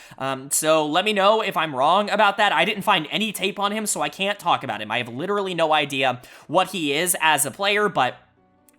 so let me know if I'm wrong about that. I didn't find any tape on him, so I can't talk about him. I have literally no idea what he is as a player, but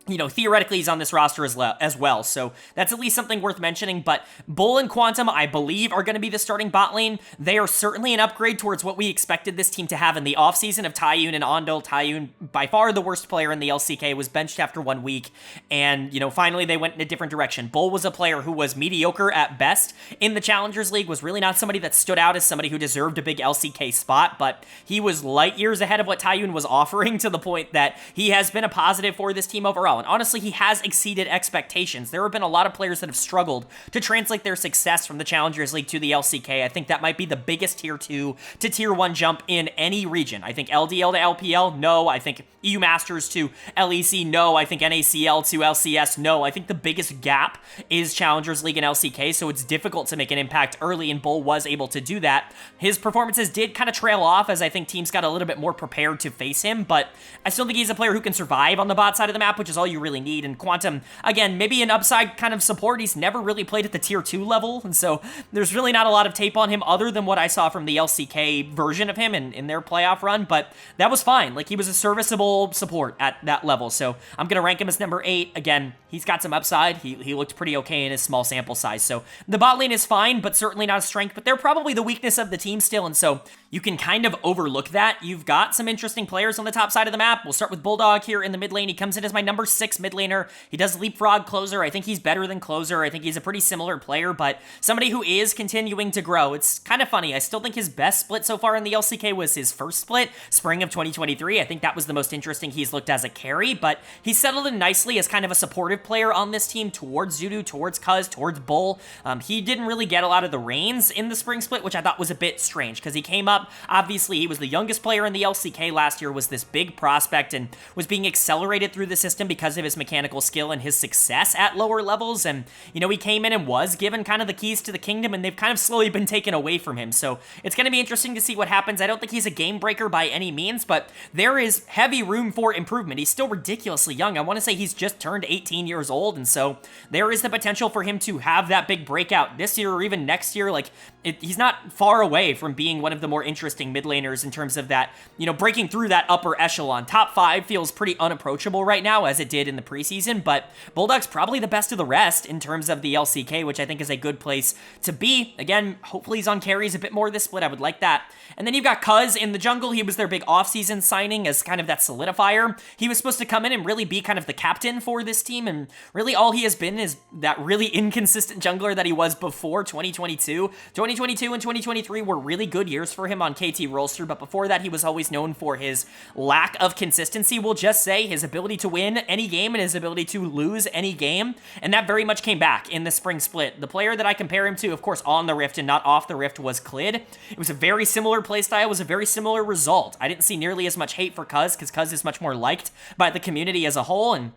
theoretically he's on this roster as well, so that's at least something worth mentioning. But Bull and Quantum, I believe, are going to be the starting bot lane. They are certainly an upgrade towards what we expected this team to have in the offseason of Taiyun and Ondel. Taiyun, by far the worst player in the LCK, was benched after 1 week, and, finally they went in a different direction. Bull was a player who was mediocre at best in the Challengers League, was really not somebody that stood out as somebody who deserved a big LCK spot, but he was light years ahead of what Taiyun was offering, to the point that he has been a positive for this team overall. And honestly, he has exceeded expectations. There have been a lot of players that have struggled to translate their success from the Challengers League to the LCK. I think that might be the biggest Tier 2 to Tier 1 jump in any region. I think LDL to LPL, no. I think EU Masters to LEC, no. I think NACL to LCS, no. I think the biggest gap is Challengers League and LCK, so it's difficult to make an impact early, and Bull was able to do that. His performances did kind of trail off as I think teams got a little bit more prepared to face him, but I still think he's a player who can survive on the bot side of the map, which is all you really need. And Quantum, again, maybe an upside kind of support. He's never really played at the Tier 2 level, and so there's really not a lot of tape on him other than what I saw from the LCK version of him in their playoff run, but that was fine. Like, he was a serviceable support at that level, so I'm going to rank him as number 8. Again, he's got some upside. He looked pretty okay in his small sample size, so the bot lane is fine, but certainly not a strength, but they're probably the weakness of the team still, and so you can kind of overlook that. You've got some interesting players on the top side of the map. We'll start with Bulldog here in the mid lane. He comes in as my number 6 mid laner. He does leapfrog Closer. I think he's better than Closer. I think he's a pretty similar player, but somebody who is continuing to grow. It's kind of funny. I still think his best split so far in the LCK was his first split, spring of 2023. I think that was the most interesting he's looked as a carry, but he's settled in nicely as kind of a supportive player on this team towards Zudu, towards Cuz, towards Bull. He didn't really get a lot of the reins in the spring split, which I thought was a bit strange, because he came up, obviously he was the youngest player in the LCK last year, was this big prospect, and was being accelerated through the system because of his mechanical skill and his success at lower levels, and, he came in and was given kind of the keys to the kingdom, and they've kind of slowly been taken away from him, so it's going to be interesting to see what happens. I don't think he's a game breaker by any means, but there is heavy room for improvement. He's still ridiculously young. I want to say he's just turned 18 years old, and so there is the potential for him to have that big breakout this year or even next year. Like, he's not far away from being one of the more interesting mid laners in terms of that, breaking through that upper echelon. Top 5 feels pretty unapproachable right now, as it did in the preseason, but Bulldog's probably the best of the rest in terms of the LCK, which I think is a good place to be. Again, hopefully he's on carries a bit more this split. I would like that. And then you've got Cuz in the jungle. He was their big offseason signing as kind of that solidifier. He was supposed to come in and really be kind of the captain for this team, and really all he has been is that really inconsistent jungler that he was before 2022. 2022 and 2023 were really good years for him on KT Rolster, but before that he was always known for his lack of consistency. We'll just say his ability to win any game and his ability to lose any game, and that very much came back in the spring split. The player that I compare him to, of course, on the Rift and not off the Rift, was Clid. It was a very similar playstyle, was a very similar result. I didn't see nearly as much hate for Cuz, because Cuz is much more liked by the community as a whole, and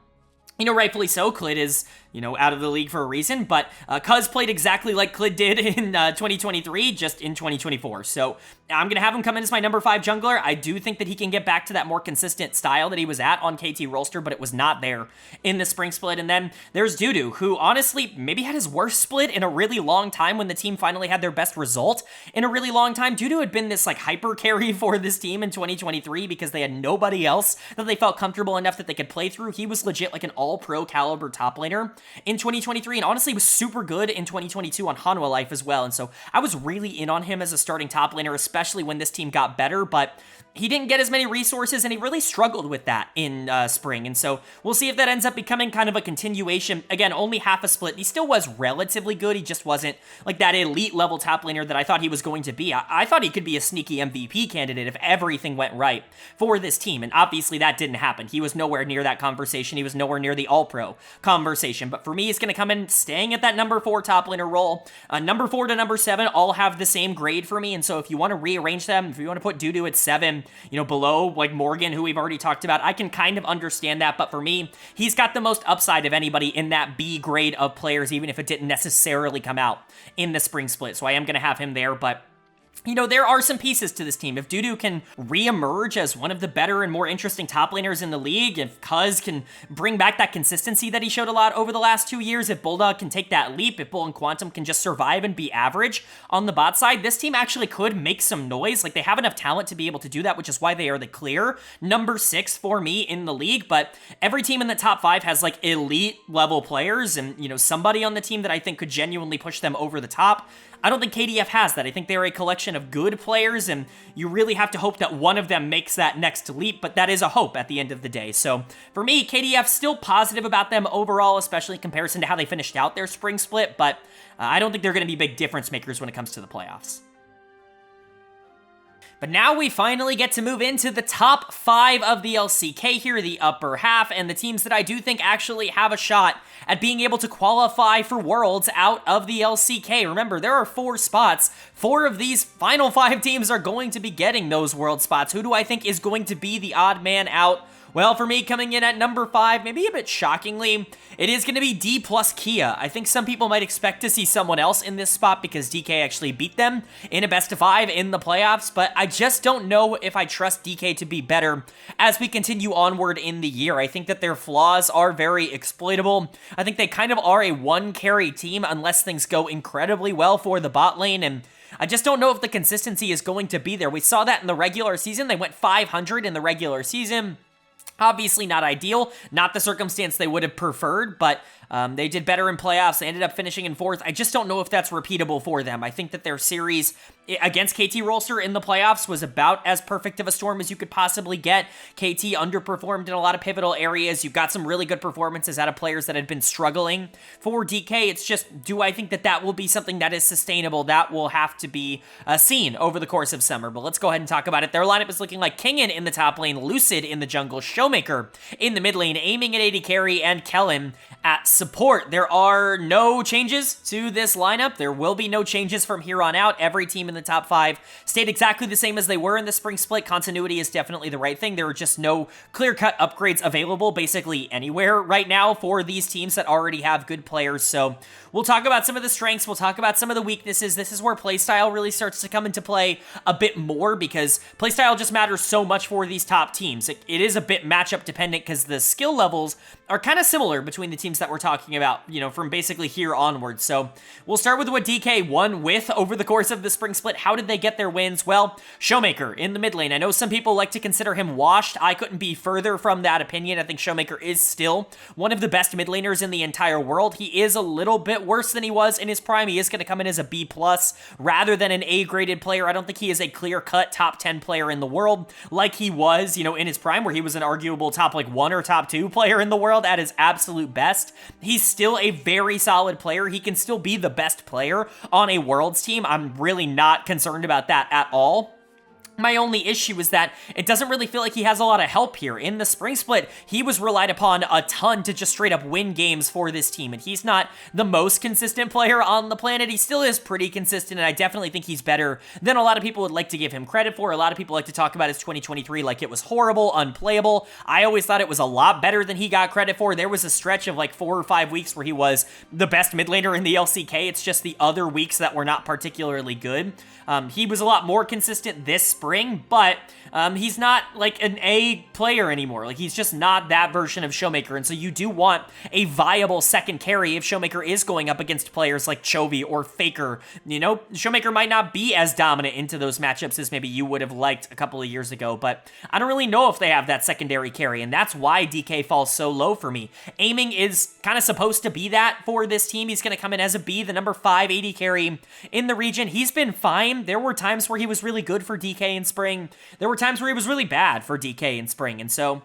rightfully so. Clid is, out of the league for a reason, but Cuz played exactly like Clid did in 2023, just in 2024. So I'm going to have him come in as my number 5 jungler. I do think that he can get back to that more consistent style that he was at on KT Rolster, but it was not there in the spring split. And then there's Dudu, who honestly maybe had his worst split in a really long time when the team finally had their best result in a really long time. Dudu had been this like hyper carry for this team in 2023 because they had nobody else that they felt comfortable enough that they could play through. He was legit like an all-pro caliber top laner. in 2023, and honestly was super good in 2022 on Hanwha Life as well. And so I was really in on him as a starting top laner, especially when this team got better, but he didn't get as many resources, and he really struggled with that in spring. And so we'll see if that ends up becoming kind of a continuation. Again, only half a split. He still was relatively good. He just wasn't like that elite level top laner that I thought he was going to be. I thought he could be a sneaky MVP candidate if everything went right for this team. And obviously that didn't happen. He was nowhere near that conversation. He was nowhere near the All-Pro conversation. But for me, he's going to come in staying at that number 4 top laner role. Number 4 to number 7 all have the same grade for me. And so if you want to rearrange them, if you want to put Dudu at 7, below like Morgan, who we've already talked about, I can kind of understand that. But for me, he's got the most upside of anybody in that B grade of players, even if it didn't necessarily come out in the spring split. So I am going to have him there, but there are some pieces to this team. If Dudu can re-emerge as one of the better and more interesting top laners in the league, if Cuz can bring back that consistency that he showed a lot over the last 2 years, if Bulldog can take that leap, if Bull and Quantum can just survive and be average on the bot side, this team actually could make some noise. Like, they have enough talent to be able to do that, which is why they are the clear number 6 for me in the league. But every team in the top 5 has like elite level players, and somebody on the team that I think could genuinely push them over the top. I don't think KDF has that. I think they're a collection of good players, and you really have to hope that one of them makes that next leap, but that is a hope at the end of the day. So for me, KDF still positive about them overall, especially in comparison to how they finished out their spring split, but I don't think they're going to be big difference makers when it comes to the playoffs. But now we finally get to move into the top 5 of the LCK here, the upper half, and the teams that I do think actually have a shot at being able to qualify for Worlds out of the LCK. Remember, there are 4 spots. 4 of these final 5 teams are going to be getting those World spots. Who do I think is going to be the odd man out? Well, for me, coming in at number 5, maybe a bit shockingly, it is going to be Dplus KIA. I think some people might expect to see someone else in this spot because DK actually beat them in a best of 5 in the playoffs, but I just don't know if I trust DK to be better as we continue onward in the year. I think that their flaws are very exploitable. I think they kind of are a one-carry team unless things go incredibly well for the bot lane, and I just don't know if the consistency is going to be there. We saw that in the regular season. They went 500 in the regular season. Obviously not ideal, not the circumstance they would have preferred, but they did better in playoffs. They ended up finishing in 4th. I just don't know if that's repeatable for them. I think that their series against KT Rolster in the playoffs was about as perfect of a storm as you could possibly get. KT underperformed in a lot of pivotal areas. You've got some really good performances out of players that had been struggling. For DK, it's just, do I think that that will be something that is sustainable? That will have to be seen over the course of summer, but let's go ahead and talk about it. Their lineup is looking like Kingen in the top lane, Lucid in the jungle, Showmaker in the mid lane, aiming at AD carry, and Kellen at support. There are no changes to this lineup. There will be no changes from here on out. Every team in the top 5 stayed exactly the same as they were in the spring split. Continuity is definitely the right thing. There are just no clear-cut upgrades available basically anywhere right now for these teams that already have good players. So we'll talk about some of the strengths. We'll talk about some of the weaknesses. This is where playstyle really starts to come into play a bit more because playstyle just matters so much for these top teams. It is a bit matchup dependent because the skill levels are kind of similar between the teams that we're talking about, from basically here onward. So we'll start with what DK won with over the course of the spring split. How did they get their wins? Well, Showmaker in the mid lane. I know some people like to consider him washed. I couldn't be further from that opinion. I think Showmaker is still one of the best mid laners in the entire world. He is a little bit worse than he was in his prime. He is going to come in as a B+ rather than an A-graded player. I don't think he is a clear-cut top 10 player in the world like he was, in his prime, where he was an arguable top 1 or top 2 player in the world at his absolute best. He's still a very solid player. He can still be the best player on a Worlds team. I'm really not concerned about that at all. My only issue is that it doesn't really feel like he has a lot of help here. In the spring split, he was relied upon a ton to just straight up win games for this team, and he's not the most consistent player on the planet. He still is pretty consistent, and I definitely think he's better than a lot of people would like to give him credit for. A lot of people like to talk about his 2023 like it was horrible, unplayable. I always thought it was a lot better than he got credit for. There was a stretch of like 4 or 5 weeks where he was the best mid laner in the LCK. It's just the other weeks that were not particularly good. He was a lot more consistent this spring Spring, but he's not like an A player anymore. Like, he's just not that version of Showmaker, and so you do want a viable second carry if Showmaker is going up against players like Chovy or Faker. You know, Showmaker might not be as dominant into those matchups as maybe you would have liked a couple of years ago, but I don't really know if they have that secondary carry, and that's why DK falls so low for me. Aiming is kind of supposed to be that for this team. He's going to come in as a B, the number 5 AD carry in the region. He's been fine. There were times where he was really good for DK in Spring. There were times where he was really bad for DK in Spring, and so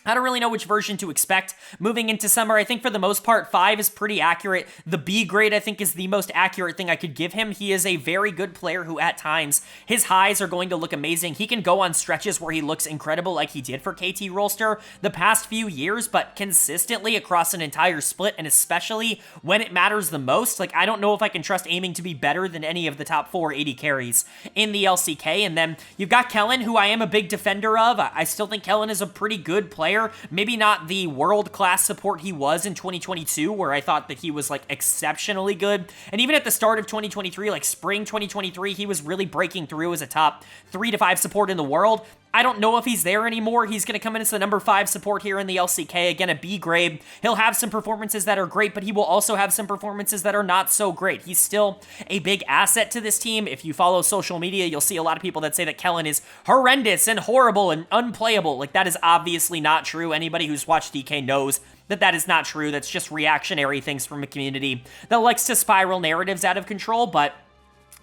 I don't really know which version to expect moving into summer. I think for the most part, 5 is pretty accurate. The B grade, I think, is the most accurate thing I could give him. He is a very good player who, at times, his highs are going to look amazing. He can go on stretches where he looks incredible like he did for KT Rolster the past few years, but consistently across an entire split, and especially when it matters the most. Like, I don't know if I can trust Aiming to be better than any of the top 4 AD carries in the LCK. And then you've got Kellen, who I am a big defender of. I still think Kellen is a pretty good player. Maybe not the world-class support he was in 2022, where I thought that he was, like, exceptionally good. And even at the start of 2023, like Spring 2023, he was really breaking through as a top 3 to 5 support in the world. I don't know if he's there anymore. He's going to come in as the number 5 support here in the LCK. Again, a B grade. He'll have some performances that are great, but he will also have some performances that are not so great. He's still a big asset to this team. If you follow social media, you'll see a lot of people that say that Kellen is horrendous and horrible and unplayable. Like, that is obviously not true. Anybody who's watched DK knows that that is not true. That's just reactionary things from a community that likes to spiral narratives out of control, but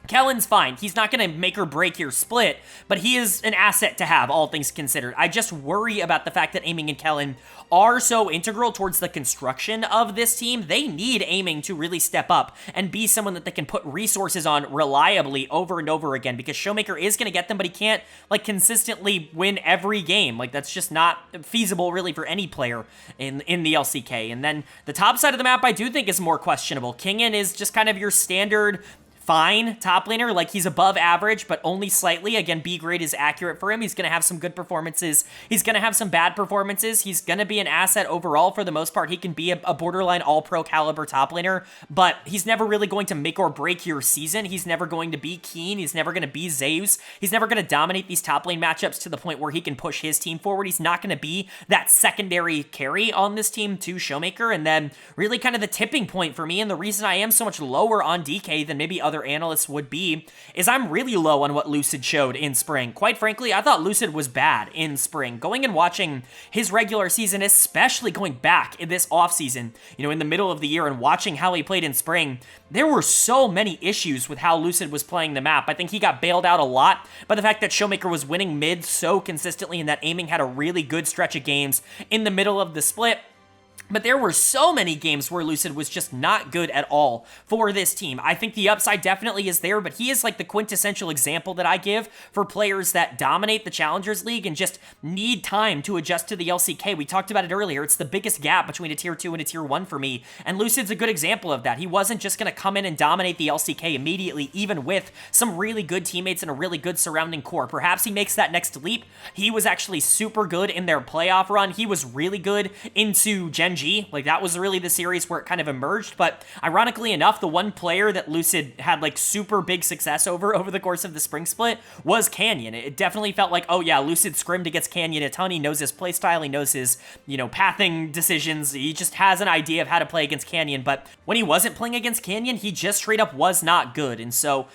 Kellen's fine. He's not going to make or break your split, but he is an asset to have, all things considered. I just worry about the fact that Aiming and Kellen are so integral towards the construction of this team. They need Aiming to really step up and be someone that they can put resources on reliably over and over again, because Showmaker is going to get them, but he can't, like, consistently win every game. Like, that's just not feasible, really, for any player in the LCK. And then the top side of the map, I do think, is more questionable. Kingen is just kind of your standard fine top laner. Like, he's above average, but only slightly. Again, B grade is accurate for him. He's going to have some good performances. He's going to have some bad performances. He's going to be an asset overall for the most part. He can be a borderline all-pro caliber top laner, but he's never really going to make or break your season. He's never going to be Keen. He's never going to be Zeus. He's never going to dominate these top lane matchups to the point where he can push his team forward. He's not going to be that secondary carry on this team to Showmaker. And then really kind of the tipping point for me, and the reason I am so much lower on DK than maybe other analysts would be, is I'm really low on what Lucid showed in Spring. Quite frankly, I thought Lucid was bad in Spring. Going and watching his regular season, especially going back in this offseason, you know, in the middle of the year, and watching how he played in Spring, there were so many issues with how Lucid was playing the map. I think he got bailed out a lot by the fact that Showmaker was winning mid so consistently, and that Aiming had a really good stretch of games in the middle of the split. But there were so many games where Lucid was just not good at all for this team. I think the upside definitely is there, but he is like the quintessential example that I give for players that dominate the Challengers League and just need time to adjust to the LCK. We talked about it earlier. It's the biggest gap between a tier 2 and a tier 1 for me, and Lucid's a good example of that. He wasn't just going to come in and dominate the LCK immediately, even with some really good teammates and a really good surrounding core. Perhaps he makes that next leap. He was actually super good in their playoff run. He was really good into Gen.G. Like, that was really the series where it kind of emerged, but ironically enough, the one player that Lucid had, like, super big success over the course of the Spring split was Canyon. It definitely felt like, oh yeah, Lucid scrimmed against Canyon a ton. He knows his playstyle, he knows his, you know, pathing decisions, he just has an idea of how to play against Canyon, but when he wasn't playing against Canyon, he just straight up was not good, and so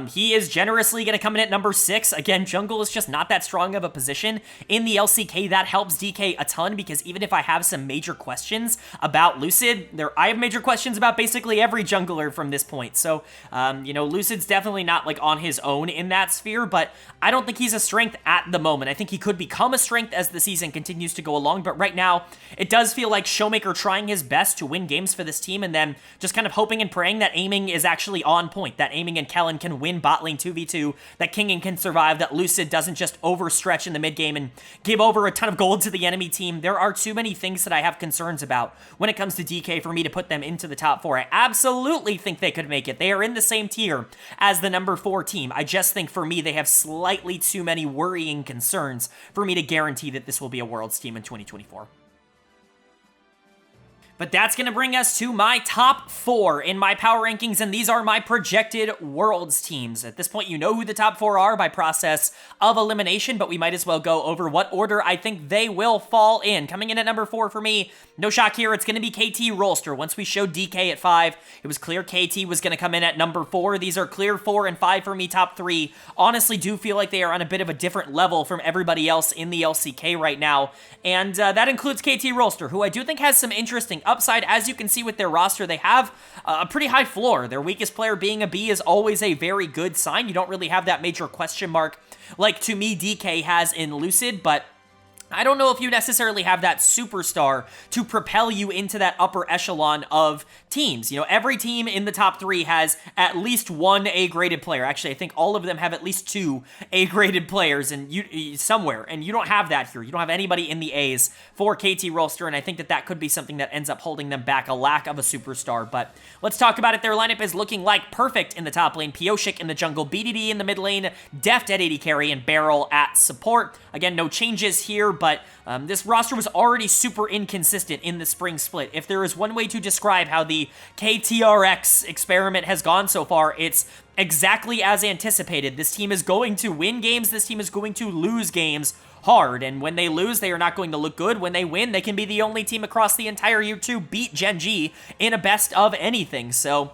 he is generously going to come in at number 6. Again, jungle is just not that strong of a position in the LCK. That helps DK a ton, because even if I have some major questions about Lucid, I have major questions about basically every jungler from this point. So, you know, Lucid's definitely not, like, on his own in that sphere, but I don't think he's a strength at the moment. I think he could become a strength as the season continues to go along, but right now, it does feel like Showmaker trying his best to win games for this team, and then just kind of hoping and praying that Aiming is actually on point, that Aiming and Kellen can win bot lane 2v2, that Kingen can survive, that Lucid doesn't just overstretch in the mid game and give over a ton of gold to the enemy team. There are too many things that I have concerns about when it comes to DK for me to put them into the top 4. I absolutely think they could make it. They are in the same tier as the number 4 team. I just think for me, they have slightly too many worrying concerns for me to guarantee that this will be a Worlds team in 2024. But that's going to bring us to my top 4 in my power rankings, and these are my projected Worlds teams. At this point, you know who the top 4 are by process of elimination, but we might as well go over what order I think they will fall in. Coming in at number 4 for me, no shock here, it's going to be KT Rolster. Once we showed DK at 5, it was clear KT was going to come in at number 4. These are clear 4 and 5 for me, top 3. Honestly, do feel like they are on a bit of a different level from everybody else in the LCK right now, and that includes KT Rolster, who I do think has some interesting upside. As you can see with their roster, they have a pretty high floor. Their weakest player being a B is always a very good sign. You don't really have that major question mark like, to me, DK has in Lucid, but I don't know if you necessarily have that superstar to propel you into that upper echelon of teams. You know, every team in the top 3 has at least one A-graded player. Actually, I think all of them have at least 2 A-graded players and somewhere, and you don't have that here. You don't have anybody in the A's for KT Rolster, and I think that could be something that ends up holding them back, a lack of a superstar. But let's talk about it. Their lineup is looking like perfect in the top lane. Pioshik in the jungle, BDD in the mid lane, Deft at AD carry, and Beryl at support. Again, no changes here, but this roster was already super inconsistent in the spring split. If there is one way to describe how the KTRX experiment has gone so far, it's exactly as anticipated. This team is going to win games, this team is going to lose games hard, and when they lose, they are not going to look good. When they win, they can be the only team across the entire year to beat Gen.G in a best of anything. So,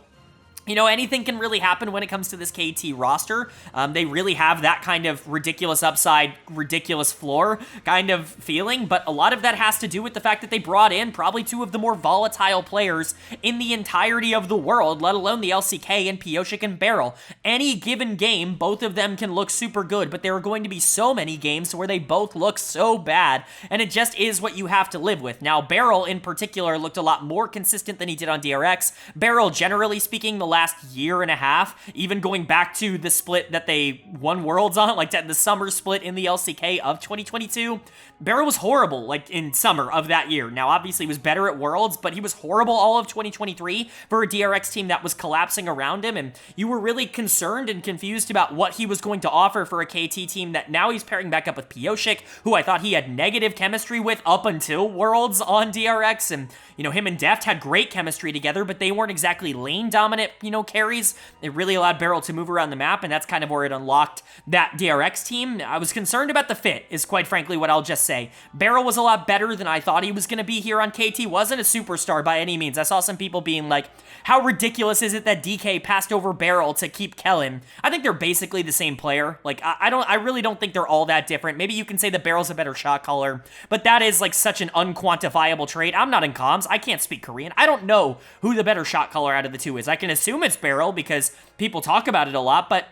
you know, anything can really happen when it comes to this KT roster. They really have that kind of ridiculous upside, ridiculous floor kind of feeling, but a lot of that has to do with the fact that they brought in probably 2 of the more volatile players in the entirety of the world, let alone the LCK and Pioshik and Beryl. Any given game, both of them can look super good, but there are going to be so many games where they both look so bad, and it just is what you have to live with. Now, Beryl in particular looked a lot more consistent than he did on DRX. Beryl, generally speaking, the last year and a half, even going back to the split that they won Worlds on, like the summer split in the LCK of 2022, Beryl was horrible, like, in summer of that year. Now, obviously, he was better at Worlds, but he was horrible all of 2023 for a DRX team that was collapsing around him, and you were really concerned and confused about what he was going to offer for a KT team that now he's pairing back up with Pioshik, who I thought he had negative chemistry with up until Worlds on DRX, and, you know, him and Deft had great chemistry together, but they weren't exactly lane-dominant, you know, carries. It really allowed Beryl to move around the map, and that's kind of where it unlocked that DRX team. I was concerned about the fit, is quite frankly what I'll just say. Beryl was a lot better than I thought he was going to be here on KT. Wasn't a superstar by any means. I saw some people being like, how ridiculous is it that DK passed over Beryl to keep Kellen? I think they're basically the same player. Like, I really don't think they're all that different. Maybe you can say that Beryl's a better shot caller, but that is like such an unquantifiable trait. I'm not in comms. I can't speak Korean. I don't know who the better shot caller out of the 2 is. I can assume it's Beryl because people talk about it a lot, but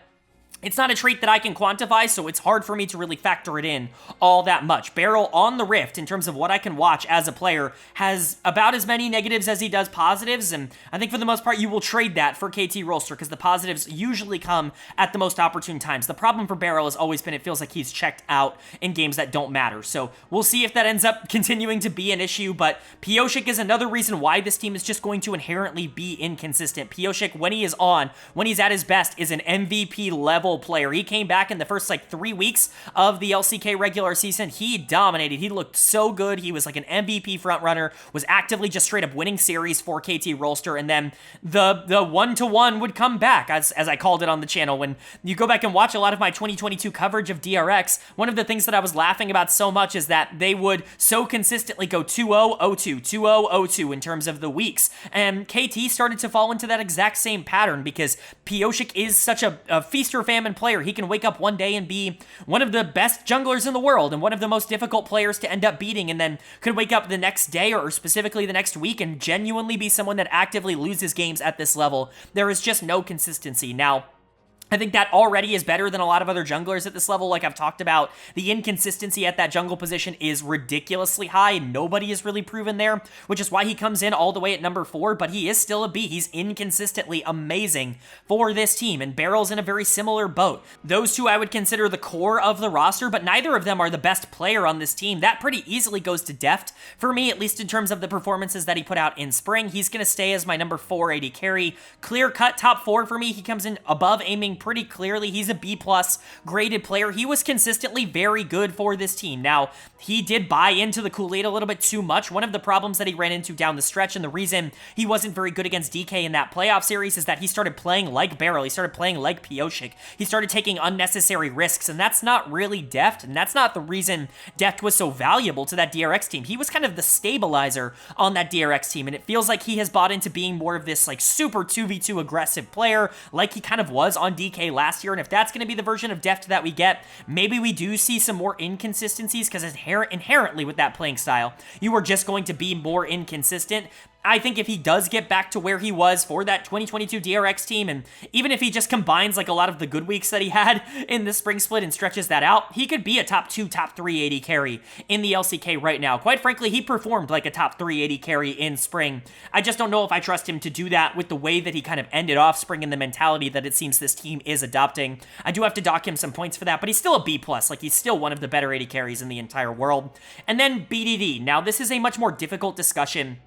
it's not a trait that I can quantify, so it's hard for me to really factor it in all that much. Beryl on the Rift, in terms of what I can watch as a player, has about as many negatives as he does positives, and I think for the most part you will trade that for KT Rolster, because the positives usually come at the most opportune times. The problem for Beryl has always been it feels like he's checked out in games that don't matter, so we'll see if that ends up continuing to be an issue, but Pioshik is another reason why this team is just going to inherently be inconsistent. Pioshik, when he is on, when he's at his best, is an MVP level player. He came back in the first like 3 weeks of the LCK regular season. He dominated. He looked so good. He was like an MVP frontrunner, was actively just straight up winning series for KT Rolster, and then the one-to-one would come back, as I called it on the channel. When you go back and watch a lot of my 2022 coverage of DRX, one of the things that I was laughing about so much is that they would so consistently go 2-0, 0-2, 2-0, 0-2 in terms of the weeks, and KT started to fall into that exact same pattern because Pioshik is such a feast or famine player. He can wake up one day and be one of the best junglers in the world and one of the most difficult players to end up beating, and then could wake up the next day or specifically the next week and genuinely be someone that actively loses games at this level. There is just no consistency. Now, I think that already is better than a lot of other junglers at this level. Like I've talked about, the inconsistency at that jungle position is ridiculously high. Nobody is really proven there, which is why he comes in all the way at number 4, but he is still a B. He's inconsistently amazing for this team, and Beryl's in a very similar boat. Those 2 I would consider the core of the roster, but neither of them are the best player on this team. That pretty easily goes to Deft for me, at least in terms of the performances that he put out in spring. He's going to stay as my number 4 AD carry. Clear-cut top 4 for me. He comes in above aiming pretty clearly he's a B+ graded player. He was consistently very good for this team. Now, he did buy into the Kool-Aid a little bit too much. One of the problems that he ran into down the stretch, and the reason he wasn't very good against DK in that playoff series, is that he started playing like Beryl. He started playing like Pyosik. He started taking unnecessary risks, and that's not really deft, and that's not the reason deft was so valuable to that DRX team. He was kind of the stabilizer on that DRX team, and it feels like he has bought into being more of this like super 2v2 aggressive player like he kind of was on DK last year. And if that's going to be the version of deft that we get, maybe we do see some more inconsistencies, because inherently with that playing style, you are just going to be more inconsistent. I think if he does get back to where he was for that 2022 DRX team, and even if he just combines like a lot of the good weeks that he had in the spring split and stretches that out, he could be a top 2, top 3 AD carry in the LCK right now. Quite frankly, he performed like a top 3 AD carry in spring. I just don't know if I trust him to do that with the way that he kind of ended off spring and the mentality that it seems this team is adopting. I do have to dock him some points for that, but he's still a B+. Like, he's still one of the better AD carries in the entire world. And then BDD. Now, this is a much more difficult discussion,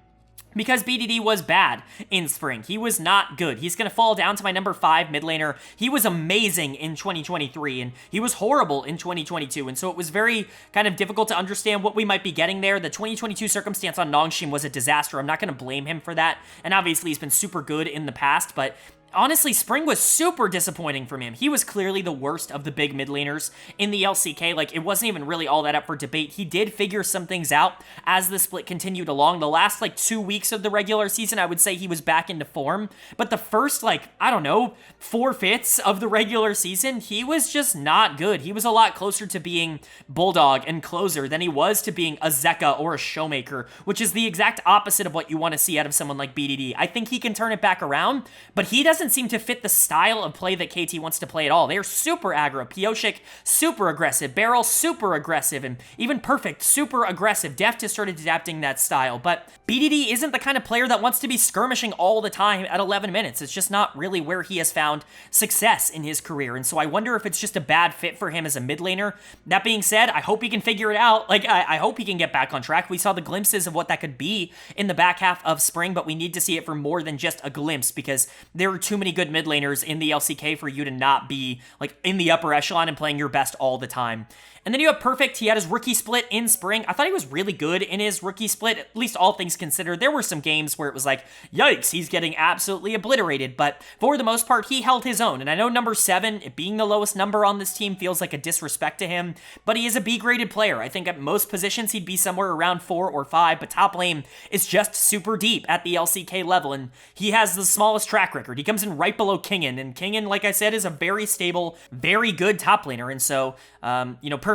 because BDD was bad in spring. He was not good. He's going to fall down to my number 5 mid laner. He was amazing in 2023, and he was horrible in 2022, and so it was very kind of difficult to understand what we might be getting there. The 2022 circumstance on Nongshim was a disaster. I'm not going to blame him for that, and obviously he's been super good in the past, but honestly, spring was super disappointing from him. He was clearly the worst of the big mid laners in the LCK. Like, it wasn't even really all that up for debate. He did figure some things out as the split continued along. The last, like, 2 weeks of the regular season, I would say he was back into form. But the first, like, I don't know, 4/5 of the regular season, he was just not good. He was a lot closer to being Bulldog and closer than he was to being a Zeka or a Showmaker, which is the exact opposite of what you want to see out of someone like BDD. I think he can turn it back around, but he doesn't seem to fit the style of play that KT wants to play at all. They are super aggro. Pyosik, super aggressive. Beryl, super aggressive. And even Perfect, super aggressive. Deft has started adapting that style. But BDD isn't the kind of player that wants to be skirmishing all the time at 11 minutes. It's just not really where he has found success in his career. And so I wonder if it's just a bad fit for him as a mid laner. That being said, I hope he can figure it out. Like, I hope he can get back on track. We saw the glimpses of what that could be in the back half of spring, but we need to see it for more than just a glimpse, because there are too many good mid laners in the LCK for you to not be like in the upper echelon and playing your best all the time. And then you have Perfect. He had his rookie split in spring. I thought he was really good in his rookie split, at least all things considered. There were some games where it was like, yikes, he's getting absolutely obliterated. But for the most part, he held his own. And I know number 7, it being the lowest number on this team, feels like a disrespect to him, but he is a B-graded player. I think at most positions, he'd be somewhere around 4 or 5, but top lane is just super deep at the LCK level, and he has the smallest track record. He comes in right below Kingen, and Kingen, like I said, is a very stable, very good top laner, and so,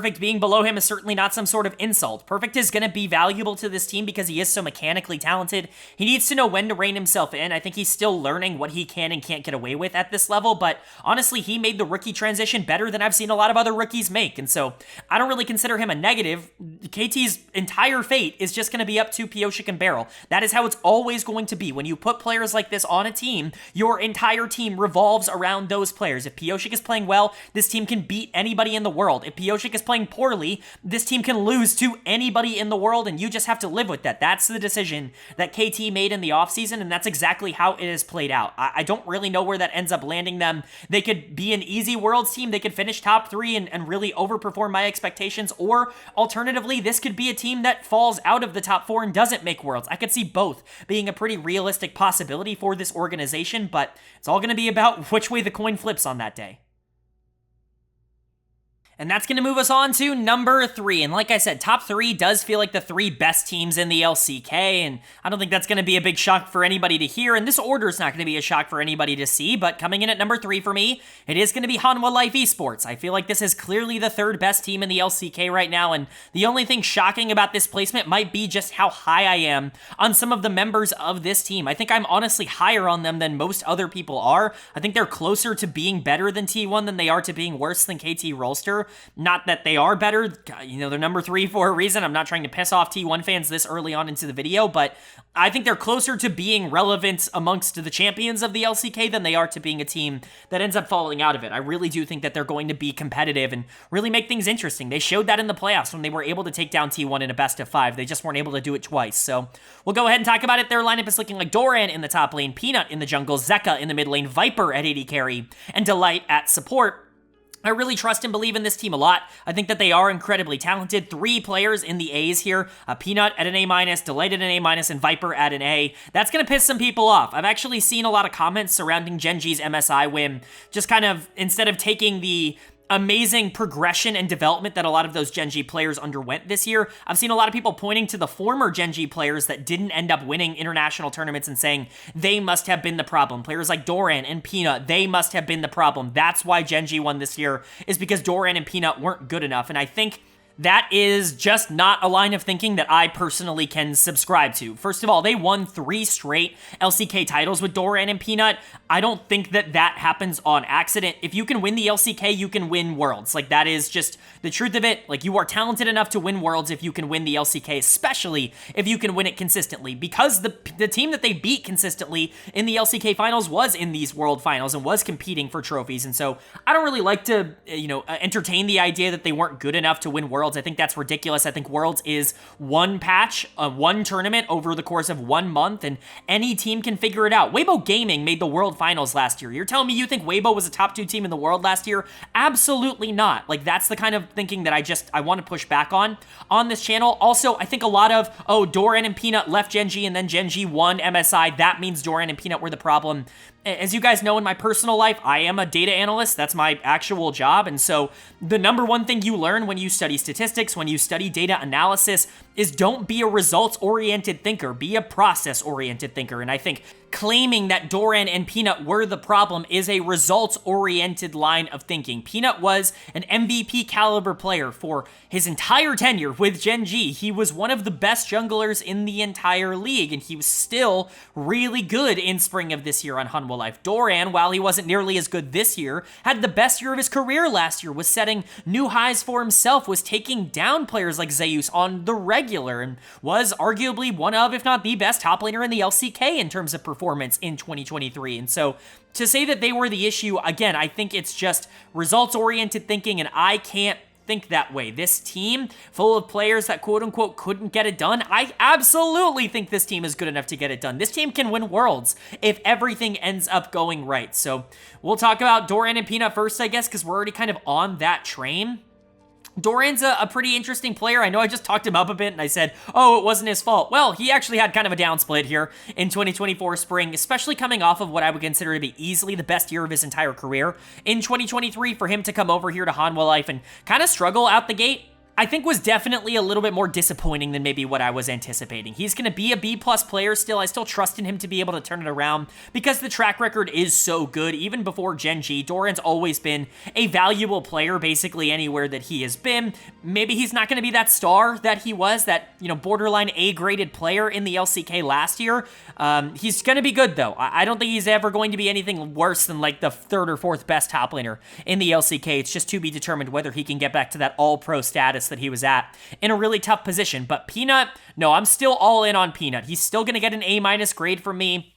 Perfect being below him is certainly not some sort of insult. Perfect is going to be valuable to this team because he is so mechanically talented. He needs to know when to rein himself in. I think he's still learning what he can and can't get away with at this level, but honestly, he made the rookie transition better than I've seen a lot of other rookies make, and so I don't really consider him a negative. KT's entire fate is just going to be up to Pyosik and Beryl. That is how it's always going to be. When you put players like this on a team, your entire team revolves around those players. If Pyosik is playing well, this team can beat anybody in the world. If Pyosik is playing poorly, this team can lose to anybody in the world, and you just have to live with that. That's the decision that KT made in the offseason, and that's exactly how it has played out. I don't really know where that ends up landing them. They could be an easy Worlds team. They could finish top 3 and really overperform my expectations, or alternatively, this could be a team that falls out of the top 4 and doesn't make Worlds. I could see both being a pretty realistic possibility for this organization, but it's all going to be about which way the coin flips on that day. And that's going to move us on to number 3. And like I said, top 3 does feel like the 3 best teams in the LCK, and I don't think that's going to be a big shock for anybody to hear, and this order is not going to be a shock for anybody to see, but coming in at number 3 for me, it is going to be Hanwha Life Esports. I feel like this is clearly the 3rd best team in the LCK right now, and the only thing shocking about this placement might be just how high I am on some of the members of this team. I think I'm honestly higher on them than most other people are. I think they're closer to being better than T1 than they are to being worse than KT Rolster. Roster. Not that they are better, you know, they're number 3 for a reason. I'm not trying to piss off T1 fans this early on into the video, but I think they're closer to being relevant amongst the champions of the LCK than they are to being a team that ends up falling out of it. I really do think that they're going to be competitive and really make things interesting. They showed that in the playoffs when they were able to take down T1 in a best of 5. They just weren't able to do it twice. So we'll go ahead and talk about it. Their lineup is looking like Doran in the top lane, Peanut in the jungle, Zeka in the mid lane, Viper at AD carry, and Delight at support. I really trust and believe in this team a lot. I think that they are incredibly talented. 3 players in the A's here. Peanut at an A-, Delight at an A-, and Viper at an A. That's going to piss some people off. I've actually seen a lot of comments surrounding Gen.G's MSI win, just kind of, instead of taking the amazing progression and development that a lot of those Gen.G players underwent this year, I've seen a lot of people pointing to the former Gen.G players that didn't end up winning international tournaments and saying they must have been the problem. Players like Doran and Peanut, they must have been the problem. That's why Gen.G won this year, is because Doran and Peanut weren't good enough. And I think that is just not a line of thinking that I personally can subscribe to. First of all, they won 3 straight LCK titles with Doran and Peanut. I don't think that that happens on accident. If you can win the LCK, you can win Worlds. Like, that is just the truth of it. Like, you are talented enough to win Worlds if you can win the LCK, especially if you can win it consistently. Because the team that they beat consistently in the LCK finals was in these World finals and was competing for trophies. And so I don't really like to, entertain the idea that they weren't good enough to win Worlds. I think that's ridiculous. I think Worlds is one patch, one tournament over the course of 1 month, and any team can figure it out. Weibo Gaming made the World Finals last year. You're telling me you think Weibo was a top 2 team in the world last year? Absolutely not. Like, that's the kind of thinking that I want to push back on this channel. Also, I think a lot of, Doran and Peanut left Gen.G and then Gen.G won MSI. That means Doran and Peanut were the problem. As you guys know, in my personal life, I am a data analyst. That's my actual job. And so the number one thing you learn when you study statistics, when you study data analysis, is don't be a results-oriented thinker. Be a process-oriented thinker. And I think claiming that Doran and Peanut were the problem is a results-oriented line of thinking. Peanut was an MVP caliber player for his entire tenure with Gen.G. He was one of the best junglers in the entire league, and he was still really good in spring of this year on Hanwha Life. Doran, while he wasn't nearly as good this year, had the best year of his career last year, was setting new highs for himself, was taking down players like Zeus on the regular, and was arguably one of, if not the best top laner in the LCK in terms of performance in 2023. And so to say that they were the issue, again, I think it's just results-oriented thinking, and I can't think that way. This team full of players that quote-unquote couldn't get it done, I absolutely think this team is good enough to get it done. This team can win Worlds if everything ends up going right. So we'll talk about Doran and Peanut first, I guess, because we're already kind of on that train. Doran's a pretty interesting player. I know I just talked him up a bit and I said, oh, it wasn't his fault. Well, he actually had kind of a down split here in 2024 spring, especially coming off of what I would consider to be easily the best year of his entire career. In 2023, for him to come over here to Hanwha Life and kind of struggle out the gate, I think was definitely a little bit more disappointing than maybe what I was anticipating. He's going to be a B+ player still. I still trust in him to be able to turn it around because the track record is so good. Even before Gen.G, Doran's always been a valuable player basically anywhere that he has been. Maybe he's not going to be that star that he was, that, borderline A-graded player in the LCK last year. He's going to be good, though. I don't think he's ever going to be anything worse than, like, the 3rd or 4th best top laner in the LCK. It's just to be determined whether he can get back to that all-pro status that he was at in a really tough position. But Peanut, no, I'm still all in on Peanut. He's still going to get an A- grade from me.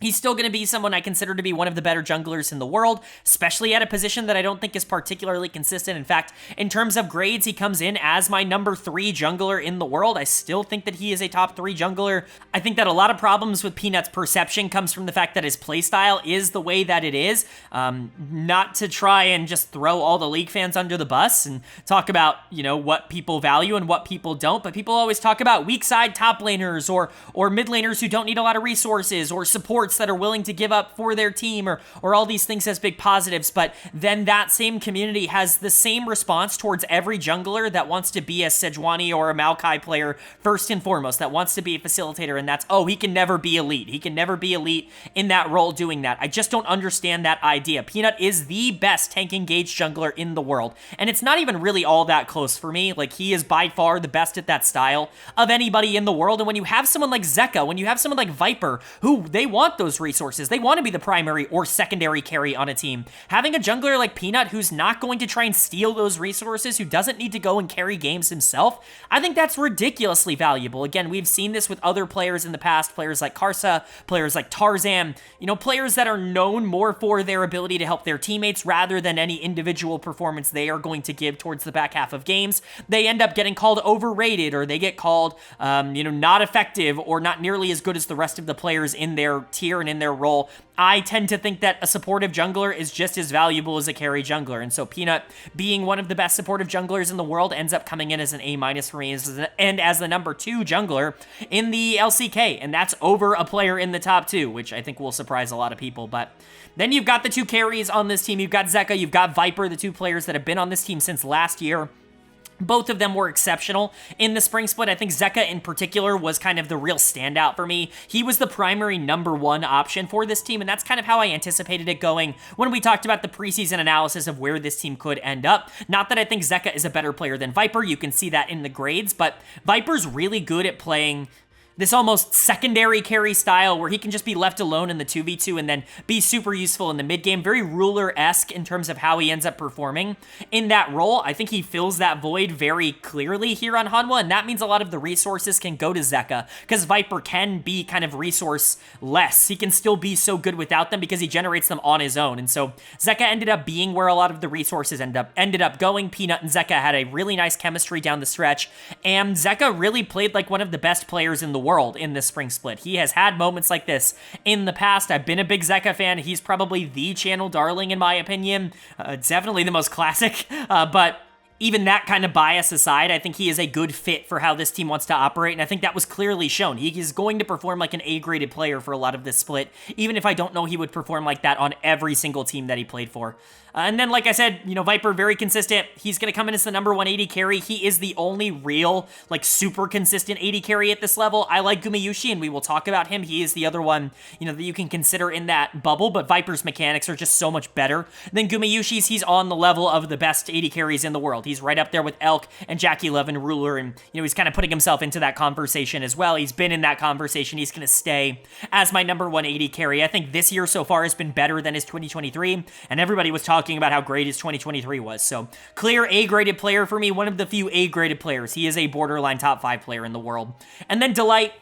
He's still going to be someone I consider to be one of the better junglers in the world, especially at a position that I don't think is particularly consistent. In fact, in terms of grades, he comes in as my number 3 jungler in the world. I still think that he is a top 3 jungler. I think that a lot of problems with Peanut's perception comes from the fact that his playstyle is the way that it is. Not to try and just throw all the League fans under the bus and talk about, what people value and what people don't, but people always talk about weak side top laners or mid laners who don't need a lot of resources or supports that are willing to give up for their team or all these things as big positives, but then that same community has the same response towards every jungler that wants to be a Sejuani or a Maokai player first and foremost, that wants to be a facilitator, and that's, oh, he can never be elite. He can never be elite in that role doing that. I just don't understand that idea. Peanut is the best tank engaged jungler in the world, and it's not even really all that close for me. Like, he is by far the best at that style of anybody in the world, and when you have someone like Zeka, when you have someone like Viper, who they want those those resources. They want to be the primary or secondary carry on a team. Having a jungler like Peanut who's not going to try and steal those resources, who doesn't need to go and carry games himself, I think that's ridiculously valuable. Again, we've seen this with other players in the past, players like Karsa, players like Tarzan, players that are known more for their ability to help their teammates rather than any individual performance they are going to give towards the back half of games. They end up getting called overrated, or they get called, not effective or not nearly as good as the rest of the players in their tier and in their role. I tend to think that a supportive jungler is just as valuable as a carry jungler, and so Peanut, being one of the best supportive junglers in the world, ends up coming in as an A- for me, and as the number 2 jungler in the LCK, and that's over a player in the top 2, which I think will surprise a lot of people. But then you've got the 2 carries on this team. You've got Zeka, you've got Viper, the 2 players that have been on this team since last year. Both of them were exceptional in the spring split. I think Zeka in particular was kind of the real standout for me. He was the primary number 1 option for this team, and that's kind of how I anticipated it going when we talked about the preseason analysis of where this team could end up. Not that I think Zeka is a better player than Viper. You can see that in the grades, but Viper's really good at playing this almost secondary carry style where he can just be left alone in the 2v2 and then be super useful in the mid game. Very ruler-esque in terms of how he ends up performing in that role. I think he fills that void very clearly here on Hanwha, and that means a lot of the resources can go to Zeka, because Viper can be kind of resource-less. He can still be so good without them because he generates them on his own, and so Zeka ended up being where a lot of the resources ended up going. Peanut and Zeka had a really nice chemistry down the stretch, and Zeka really played like one of the best players in the world in this spring split. He has had moments like this in the past. I've been a big Zeka fan. He's probably the channel darling in my opinion. Definitely the most classic, but even that kind of bias aside, I think he is a good fit for how this team wants to operate, and I think that was clearly shown. He is going to perform like an A-graded player for a lot of this split, even if I don't know he would perform like that on every single team that he played for. And then, like I said, Viper, very consistent. He's going to come in as the number 1 AD carry. He is the only real, super consistent AD carry at this level. I like Gumayushi, and we will talk about him. He is the other one, that you can consider in that bubble, but Viper's mechanics are just so much better than Gumayushi's. He's on the level of the best AD carries in the world. He's right up there with Elk and Jackie Love and Ruler, and, he's kind of putting himself into that conversation as well. He's been in that conversation. He's going to stay as my number 1 AD carry. I think this year so far has been better than his 2023, and everybody was talking about how great his 2023 was. So clear A-graded player for me, one of the few A-graded players. He is a borderline top 5 player in the world. And then Delight,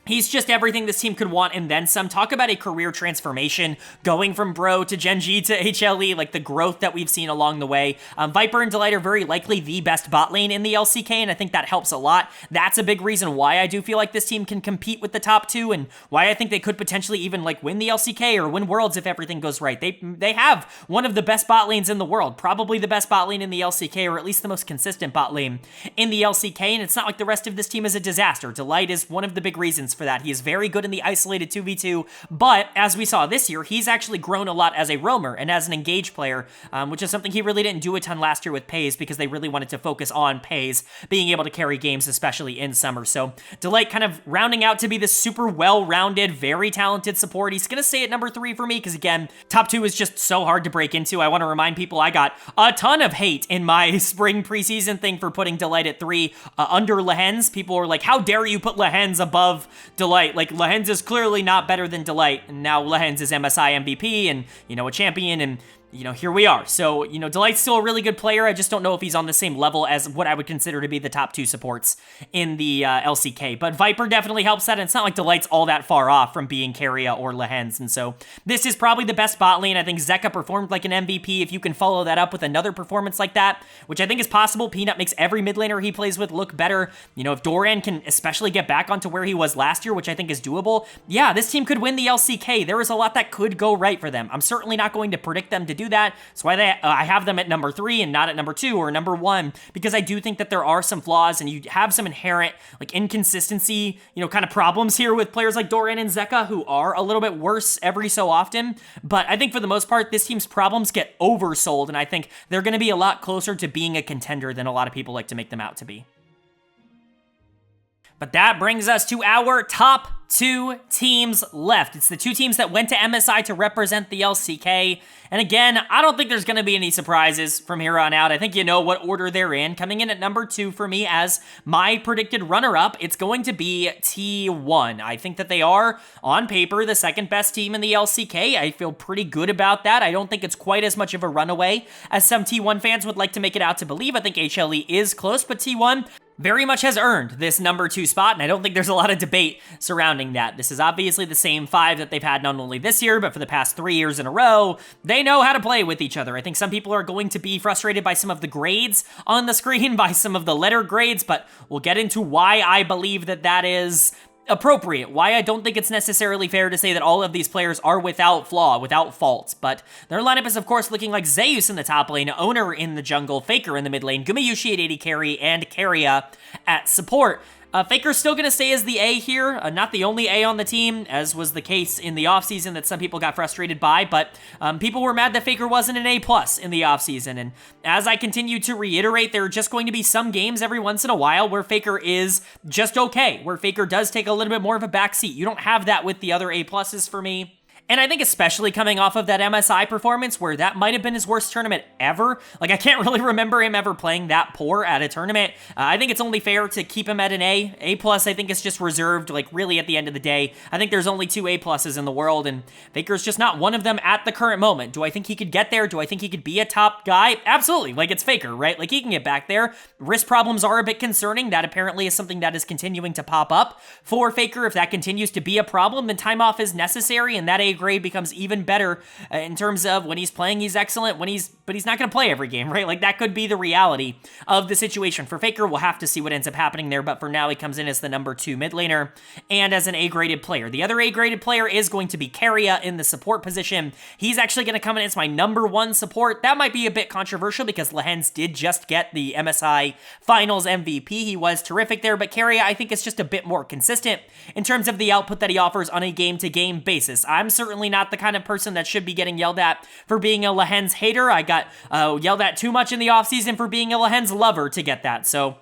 he's just everything this team could want and then some. Talk about a career transformation, going from Bro to Gen.G to HLE, like the growth that we've seen along the way. Viper and Delight are very likely the best bot lane in the LCK, and I think that helps a lot. That's a big reason why I do feel like this team can compete with the top 2, and why I think they could potentially even win the LCK or win Worlds if everything goes right. They have one of the best bot lanes in the world, probably the best bot lane in the LCK, or at least the most consistent bot lane in the LCK, and it's not like the rest of this team is a disaster. Delight is one of the big reasons for that. He is very good in the isolated 2v2, but as we saw this year, he's actually grown a lot as a roamer and as an engaged player, which is something he really didn't do a ton last year with Pays, because they really wanted to focus on Pays being able to carry games, especially in summer. So Delight kind of rounding out to be this super well-rounded, very talented support. He's going to stay at number 3 for me, because again, top 2 is just so hard to break into. I want to remind people I got a ton of hate in my spring preseason thing for putting Delight at 3 under Lehens. People were like, how dare you put Lehens above Delight? Lehens is clearly not better than Delight, and now Lehens is MSI MVP and, a champion, and here we are. So, Delight's still a really good player. I just don't know if he's on the same level as what I would consider to be the top 2 supports in the LCK. But Viper definitely helps that, and it's not like Delight's all that far off from being Keria or Lehens. And so this is probably the best bot lane. I think Zeka performed like an MVP. If you can follow that up with another performance like that, which I think is possible, Peanut makes every mid laner he plays with look better. If Doran can especially get back onto where he was last year, which I think is doable, yeah, this team could win the LCK. There is a lot that could go right for them. I'm certainly not going to predict them to do that. That's why I have them at number 3 and not at number 2 or number 1, because I do think that there are some flaws and you have some inherent inconsistency, kind of problems here with players like Doran and Zeka, who are a little bit worse every so often. But I think for the most part, this team's problems get oversold, and I think they're going to be a lot closer to being a contender than a lot of people like to make them out to be. But that brings us to our top 2 teams left. It's the 2 teams that went to MSI to represent the LCK. And again, I don't think there's going to be any surprises from here on out. I think you know what order they're in. Coming in at number 2 for me as my predicted runner-up, it's going to be T1. I think that they are, on paper, the second best team in the LCK. I feel pretty good about that. I don't think it's quite as much of a runaway as some T1 fans would like to make it out to believe. I think HLE is close, but T1 very much has earned this number 2 spot, and I don't think there's a lot of debate surrounding that. This is obviously the same 5 that they've had not only this year, but for the past 3 years in a row. They know how to play with each other. I think some people are going to be frustrated by some of the grades on the screen, by some of the letter grades, but we'll get into why I believe that that is appropriate, why I don't think it's necessarily fair to say that all of these players are without flaw, without fault, but their lineup is of course looking like Zeus in the top lane, Owner in the jungle, Faker in the mid lane, Gumayusi at AD carry, and KIA at support. Faker's still going to stay as the A here, not the only A on the team, as was the case in the offseason that some people got frustrated by, but people were mad that Faker wasn't an A+ in the offseason, and as I continue to reiterate, there are just going to be some games every once in a while where Faker is just okay, where Faker does take a little bit more of a backseat. You don't have that with the other A+ for me. And I think especially coming off of that MSI performance where that might have been his worst tournament ever. Like, I can't really remember him ever playing that poor at a tournament. I think it's only fair to keep him at an A. A+, I think it's just reserved, like, really at the end of the day. I think there's only 2 A+ in the world, and Faker's just not one of them at the current moment. Do I think he could get there? Do I think he could be a top guy? Absolutely. Like, it's Faker, right? Like, he can get back there. Wrist problems are a bit concerning. That apparently is something that is continuing to pop up for Faker. If that continues to be a problem, then time off is necessary, and that A grade becomes even better in terms of when he's playing, he's excellent. But he's not going to play every game, right? Like, that could be the reality of the situation for Faker. We'll have to see what ends up happening there, but for now, he comes in as the number 2 mid laner and as an A-graded player. The other A-graded player is going to be KIA in the support position. He's actually going to come in as my number 1 support. That might be a bit controversial because Lehens did just get the MSI Finals MVP. He was terrific there, but KIA, I think, is just a bit more consistent in terms of the output that he offers on a game-to-game basis. I'm certainly not the kind of person that should be getting yelled at for being a Lehens hater. I got yelled at too much in the offseason for being a Lehens lover to get that, so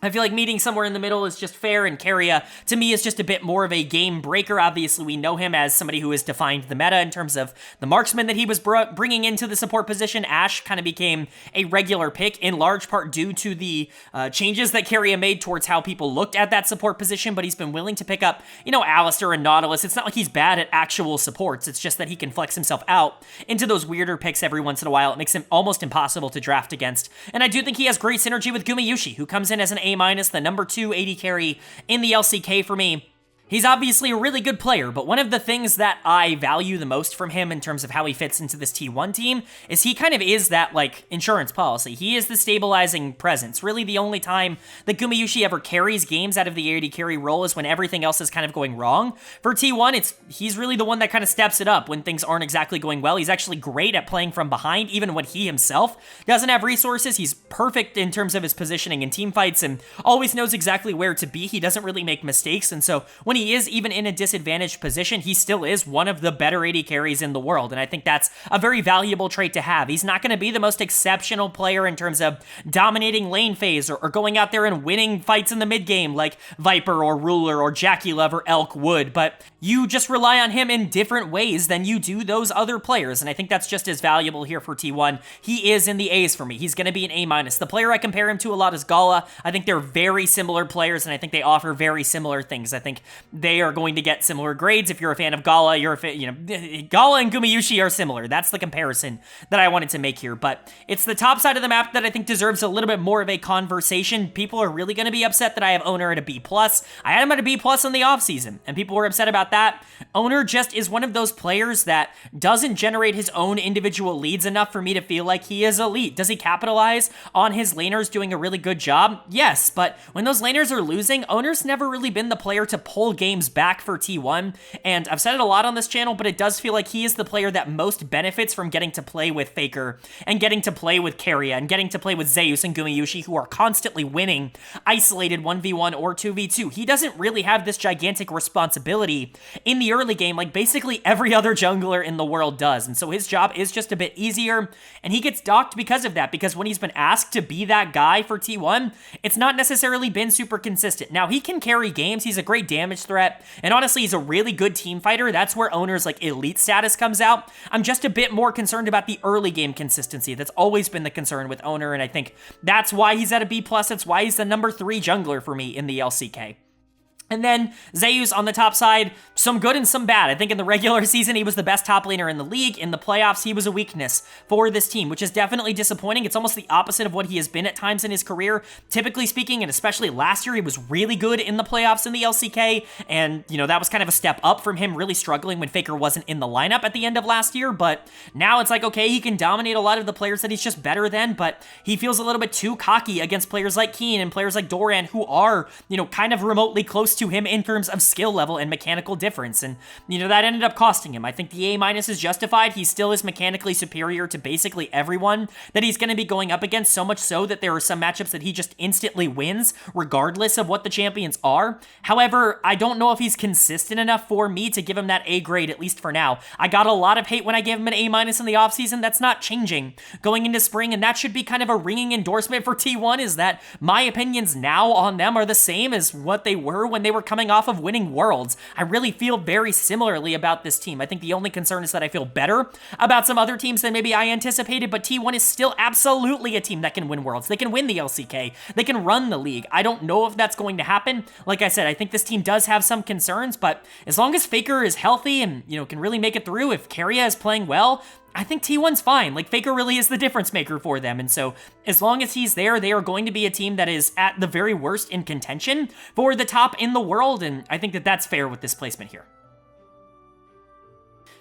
I feel like meeting somewhere in the middle is just fair, and KIA, to me, is just a bit more of a game breaker. Obviously, we know him as somebody who has defined the meta in terms of the marksman that he was bringing into the support position. Ashe kind of became a regular pick, in large part due to the changes that KIA made towards how people looked at that support position, but he's been willing to pick up, you know, Alistar and Nautilus. It's not like he's bad at actual supports. It's just that he can flex himself out into those weirder picks every once in a while. It makes him almost impossible to draft against, and I do think he has great synergy with Gumayusi, who comes in as an A-, the number 2 AD carry in the LCK for me. He's obviously a really good player, but one of the things that I value the most from him in terms of how he fits into this T1 team is he kind of is that, like, insurance policy. He is the stabilizing presence. Really, the only time that Gumayusi ever carries games out of the AD carry role is when everything else is kind of going wrong. For T1, he's really the one that kind of steps it up when things aren't exactly going well. He's actually great at playing from behind, even when he himself doesn't have resources. He's perfect in terms of his positioning in team fights and always knows exactly where to be. He doesn't really make mistakes, and so when he is even in a disadvantaged position, he still is one of the better AD carries in the world, and I think that's a very valuable trait to have. He's not going to be the most exceptional player in terms of dominating lane phase or going out there and winning fights in the mid game like Viper or Ruler or Jackie Love or Elk would, but you just rely on him in different ways than you do those other players, and I think that's just as valuable here for T1. He is in the A's for me. He's going to be an A-. The player I compare him to a lot is Gala. I think they're very similar players, and I think they offer very similar things. I think they are going to get similar grades. If you're a fan of Gala, Gala and Gumayusi are similar. That's the comparison that I wanted to make here, but it's the top side of the map that I think deserves a little bit more of a conversation. People are really going to be upset that I have Owner at a B+. I had him at a B+ in the offseason, and people were upset about that. Owner just is one of those players that doesn't generate his own individual leads enough for me to feel like he is elite. Does he capitalize on his laners doing a really good job? Yes, but when those laners are losing, Owner's never really been the player to pull games back for T1, and I've said it a lot on this channel, but it does feel like he is the player that most benefits from getting to play with Faker, and getting to play with KIA, and getting to play with Zeus and Gumayushi, who are constantly winning isolated 1v1 or 2v2. He doesn't really have this gigantic responsibility in the early game like basically every other jungler in the world does, and so his job is just a bit easier, and he gets docked because of that, because when he's been asked to be that guy for T1, it's not necessarily been super consistent. Now, he can carry games, he's a great damage threat, and honestly, he's a really good team fighter. That's where Owner's like elite status comes out. I'm just a bit more concerned about the early game consistency. That's always been the concern with Owner, and I think that's why he's at a B+. That's why he's the number 3 jungler for me in the LCK. And then Zeus on the top side, some good and some bad. I think in the regular season, he was the best top laner in the league. In the playoffs, he was a weakness for this team, which is definitely disappointing. It's almost the opposite of what he has been at times in his career. Typically speaking, and especially last year, he was really good in the playoffs in the LCK. And, you know, that was kind of a step up from him really struggling when Faker wasn't in the lineup at the end of last year. But now it's like, okay, he can dominate a lot of the players that he's just better than, but he feels a little bit too cocky against players like Keen and players like Doran, who are, you know, kind of remotely close to him in terms of skill level and mechanical difference, and you know that ended up costing him. I think the A- is justified. He still is mechanically superior to basically everyone that he's going to be going up against, so much so that there are some matchups that he just instantly wins regardless of what the champions are. However, I don't know if he's consistent enough for me to give him that A grade, at least for now. I got a lot of hate when I gave him an A- in the offseason. That's not changing going into spring, and that should be kind of a ringing endorsement for T1, is that my opinions now on them are the same as what they were when they were coming off of winning Worlds. I really feel very similarly about this team. I think the only concern is that I feel better about some other teams than maybe I anticipated, but T1 is still absolutely a team that can win Worlds. They can win the LCK. They can run the league. I don't know if that's going to happen. Like I said, I think this team does have some concerns, but as long as Faker is healthy and, you know, can really make it through, if KIA is playing well, I think T1's fine. Like, Faker really is the difference maker for them, and so as long as he's there, they are going to be a team that is at the very worst in contention for the top in the world, and I think that that's fair with this placement here.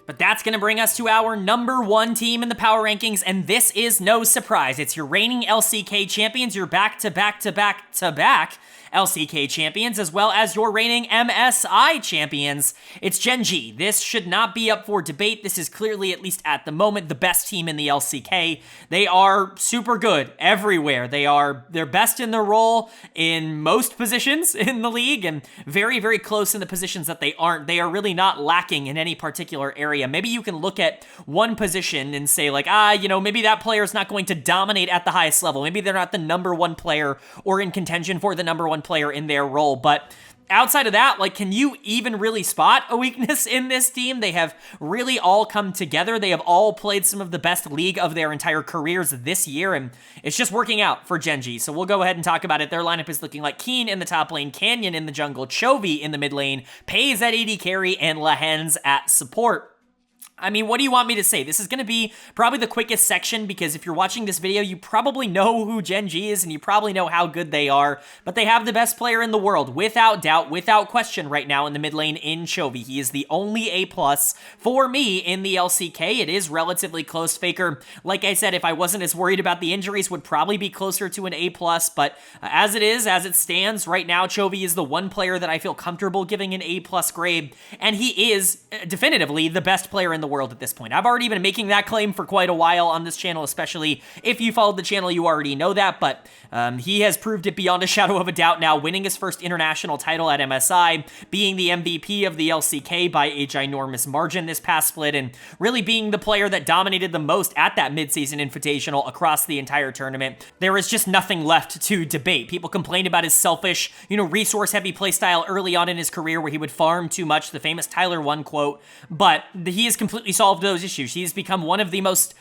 But that's going to bring us to our number 1 team in the power rankings, and this is no surprise. It's your reigning LCK champions, your back-to-back-to-back-to-back LCK champions, as well as your reigning MSI champions. It's Gen.G. This should not be up for debate. This is clearly, at least at the moment, the best team in the LCK. They are super good everywhere. They're best in their role in most positions in the league, and very, very close in the positions that they aren't. They are really not lacking in any particular area. Maybe you can look at one position and say like, you know, maybe that player is not going to dominate at the highest level. Maybe they're not the number 1 player or in contention for the number 1 player in their role, but outside of that, like, can you even really spot a weakness in this team? They have really all come together. They have all played some of the best League of their entire careers this year, and it's just working out for Gen.G. So we'll go ahead and talk about it. Their lineup is looking like Keen in the top lane, Canyon in the jungle, Chovy in the mid lane, Pays at AD carry, and Lahens at support. I mean, what do you want me to say? This is going to be probably the quickest section, because if you're watching this video, you probably know who Gen.G is, and you probably know how good they are, but they have the best player in the world, without doubt, without question right now in the mid lane in Chovy. He is the only A+ for me in the LCK. It is relatively close. Faker, like I said, if I wasn't as worried about the injuries, would probably be closer to an A+, but as it is, as it stands, right now, Chovy is the one player that I feel comfortable giving an A+ grade, and he is definitively the best player in the world at this point. I've already been making that claim for quite a while on this channel, especially if you followed the channel, you already know that, but he has proved it beyond a shadow of a doubt now, winning his first international title at MSI, being the MVP of the LCK by a ginormous margin this past split, and really being the player that dominated the most at that midseason invitational across the entire tournament. There is just nothing left to debate. People complained about his selfish, you know, resource-heavy playstyle early on in his career where he would farm too much, the famous Tyler 1 quote, but he has completely solved those issues. He's become one of the most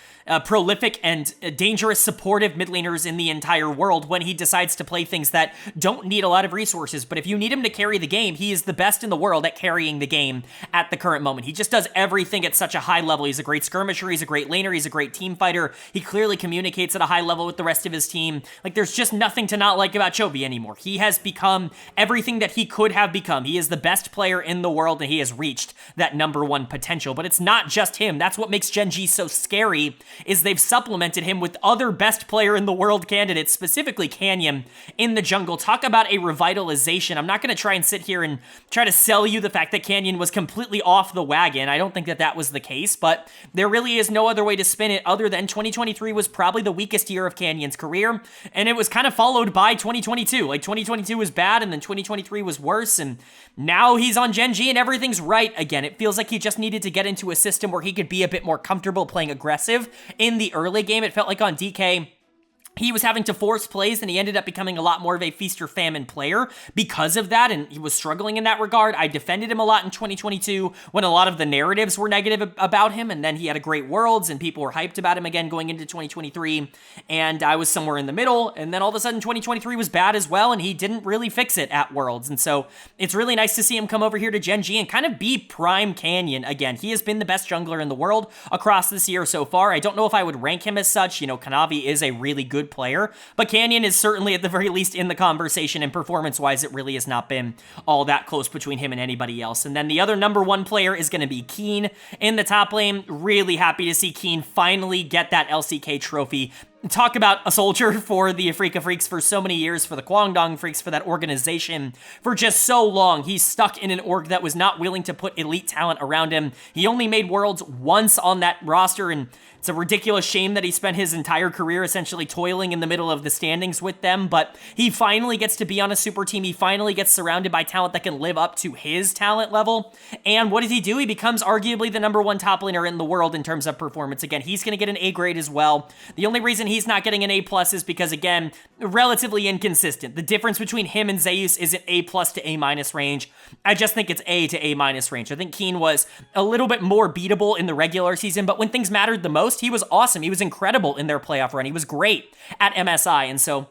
prolific and dangerous supportive mid laners in the entire world when he decides to play things that don't need a lot of resources. But if you need him to carry the game, he is the best in the world at carrying the game at the current moment. He just does everything at such a high level. He's a great skirmisher, he's a great laner, he's a great team fighter. He clearly communicates at a high level with the rest of his team. Like, there's just nothing to not like about Chovy anymore. He has become everything that he could have become. He is the best player in the world, and he has reached that number 1 potential. But it's not not just him. That's what makes Gen.G so scary, is they've supplemented him with other best player in the world candidates, specifically Canyon in the jungle. Talk about a revitalization. I'm not going to try and sit here and try to sell you the fact that Canyon was completely off the wagon. I don't think that that was the case, but there really is no other way to spin it other than 2023 was probably the weakest year of Canyon's career, and it was kind of followed by 2022. Like, 2022 was bad, and then 2023 was worse, and now he's on Gen.G and everything's right again. It feels like he just needed to get into a system where he could be a bit more comfortable playing aggressive in the early game. It felt like on DK, he was having to force plays, and he ended up becoming a lot more of a feast or famine player because of that, and he was struggling in that regard. I defended him a lot in 2022 when a lot of the narratives were negative about him, and then he had a great Worlds, and people were hyped about him again going into 2023, and I was somewhere in the middle, and then all of a sudden 2023 was bad as well, and he didn't really fix it at Worlds, and so it's really nice to see him come over here to Gen.G and kind of be prime Canyon again. He has been the best jungler in the world across this year so far. I don't know if I would rank him as such. You know, Kanavi is a really good player, but Canyon is certainly at the very least in the conversation, and performance-wise, it really has not been all that close between him and anybody else. And then the other number one player is going to be Keen in the top lane. Really happy to see Keen finally get that LCK trophy. Talk about a soldier for the Freecs for so many years, for the Kwangdong Freecs, for that organization for just so long. He's stuck in an org that was not willing to put elite talent around him. He only made Worlds once on that roster, and it's a ridiculous shame that he spent his entire career essentially toiling in the middle of the standings with them, but he finally gets to be on a super team. He finally gets surrounded by talent that can live up to his talent level. And what does he do? He becomes arguably the number one top laner in the world in terms of performance. Again, he's going to get an A grade as well. The only reason he's not getting an A+ is because, again, relatively inconsistent. The difference between him and Zeus is an A+ to A- range. I just think it's A to A- range. I think Keen was a little bit more beatable in the regular season, but when things mattered the most, he was awesome. He was incredible in their playoff run. He was great at MSI, and so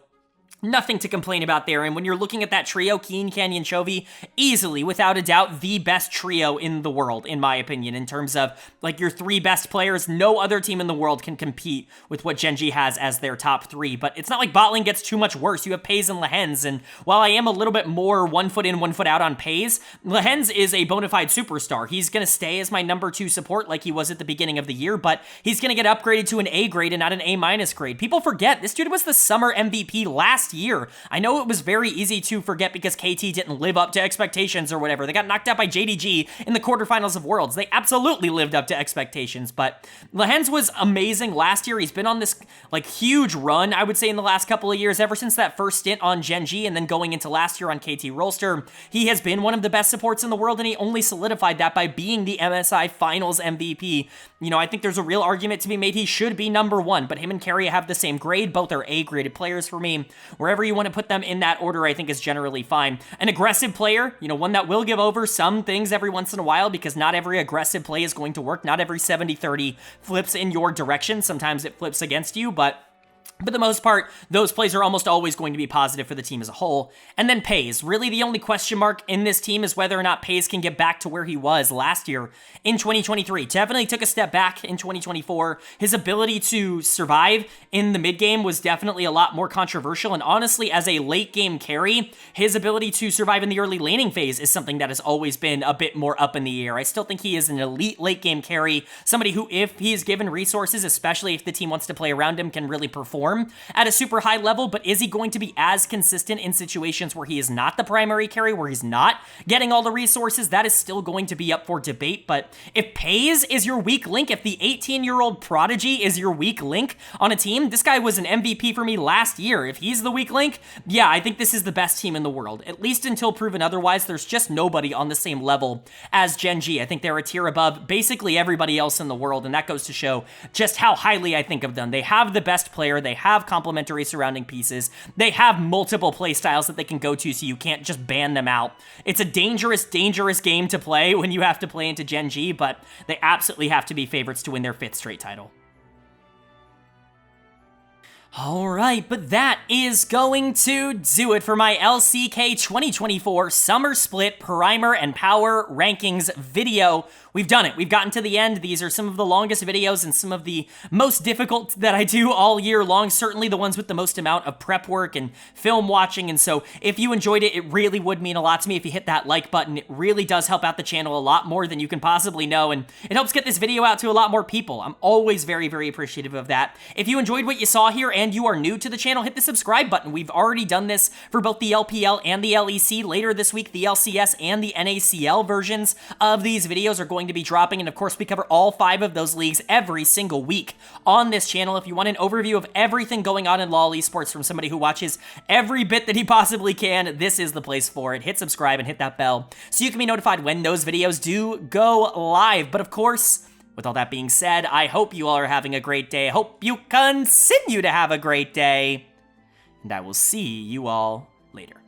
nothing to complain about there. And when you're looking at that trio, Keen, Canyon, Chovy, easily, without a doubt, the best trio in the world, in my opinion, in terms of, like, your three best players. No other team in the world can compete with what Gen.G has as their top three. But it's not like bot lane gets too much worse. You have Paze and Lehens, and while I am a little bit more 1 foot in, 1 foot out on Paze, Lehens is a bona fide superstar. He's going to stay as my number 2 support like he was at the beginning of the year, but he's going to get upgraded to an A grade and not an A- grade. People forget, this dude was the summer MVP last year. I know it was very easy to forget because KT didn't live up to expectations or whatever. They got knocked out by JDG in the quarterfinals of Worlds. They absolutely lived up to expectations, but Lehens was amazing last year. He's been on this, like, huge run, I would say, in the last couple of years, ever since that first stint on Gen.G and then going into last year on KT Rolster. He has been one of the best supports in the world, and he only solidified that by being the MSI Finals MVP. You know, I think there's a real argument to be made he should be number 1, but him and Keria have the same grade. Both are A-graded players for me. Wherever you want to put them in that order, I think is generally fine. An aggressive player, you know, one that will give over some things every once in a while, because not every aggressive play is going to work. Not every 70-30 flips in your direction. Sometimes it flips against you, but for the most part, those plays are almost always going to be positive for the team as a whole. And then Paze. Really, the only question mark in this team is whether or not Paze can get back to where he was last year in 2023. Definitely took a step back in 2024. His ability to survive in the mid game was definitely a lot more controversial. And honestly, as a late game carry, his ability to survive in the early laning phase is something that has always been a bit more up in the air. I still think he is an elite late game carry. Somebody who, if he is given resources, especially if the team wants to play around him, can really perform at a super high level. But is he going to be as consistent in situations where he is not the primary carry, where he's not getting all the resources? That is still going to be up for debate. But if Paze is your weak link, if the 18-year-old prodigy is your weak link on a team, this guy was an MVP for me last year. If he's the weak link, yeah, I think this is the best team in the world. At least until proven otherwise, there's just nobody on the same level as Gen.G. I think they're a tier above basically everybody else in the world, and that goes to show just how highly I think of them. They have the best player, they have complementary surrounding pieces, they have multiple play styles that they can go to, so you can't just ban them out. It's a dangerous, dangerous game to play when you have to play into Gen.G, but they absolutely have to be favorites to win their 5th straight title. Alright, but that is going to do it for my LCK 2024 Summer Split Primer and Power Rankings video. We've done it. We've gotten to the end. These are some of the longest videos and some of the most difficult that I do all year long. Certainly the ones with the most amount of prep work and film watching. And so if you enjoyed it, it really would mean a lot to me if you hit that like button. It really does help out the channel a lot more than you can possibly know. And it helps get this video out to a lot more people. I'm always very, very appreciative of that. If you enjoyed what you saw here and you are new to the channel, hit the subscribe button. We've already done this for both the LPL and the LEC. Later this week, the LCS and the NACL versions of these videos are going to be dropping, and of course we cover all 5 of those leagues every single week on this channel. If you want an overview of everything going on in LoL Esports from somebody who watches every bit that he possibly can, this is the place for it. Hit subscribe and hit that bell so you can be notified when those videos do go live. But of course, with all that being said, I hope you all are having a great day. I hope you continue to have a great day, and I will see you all later.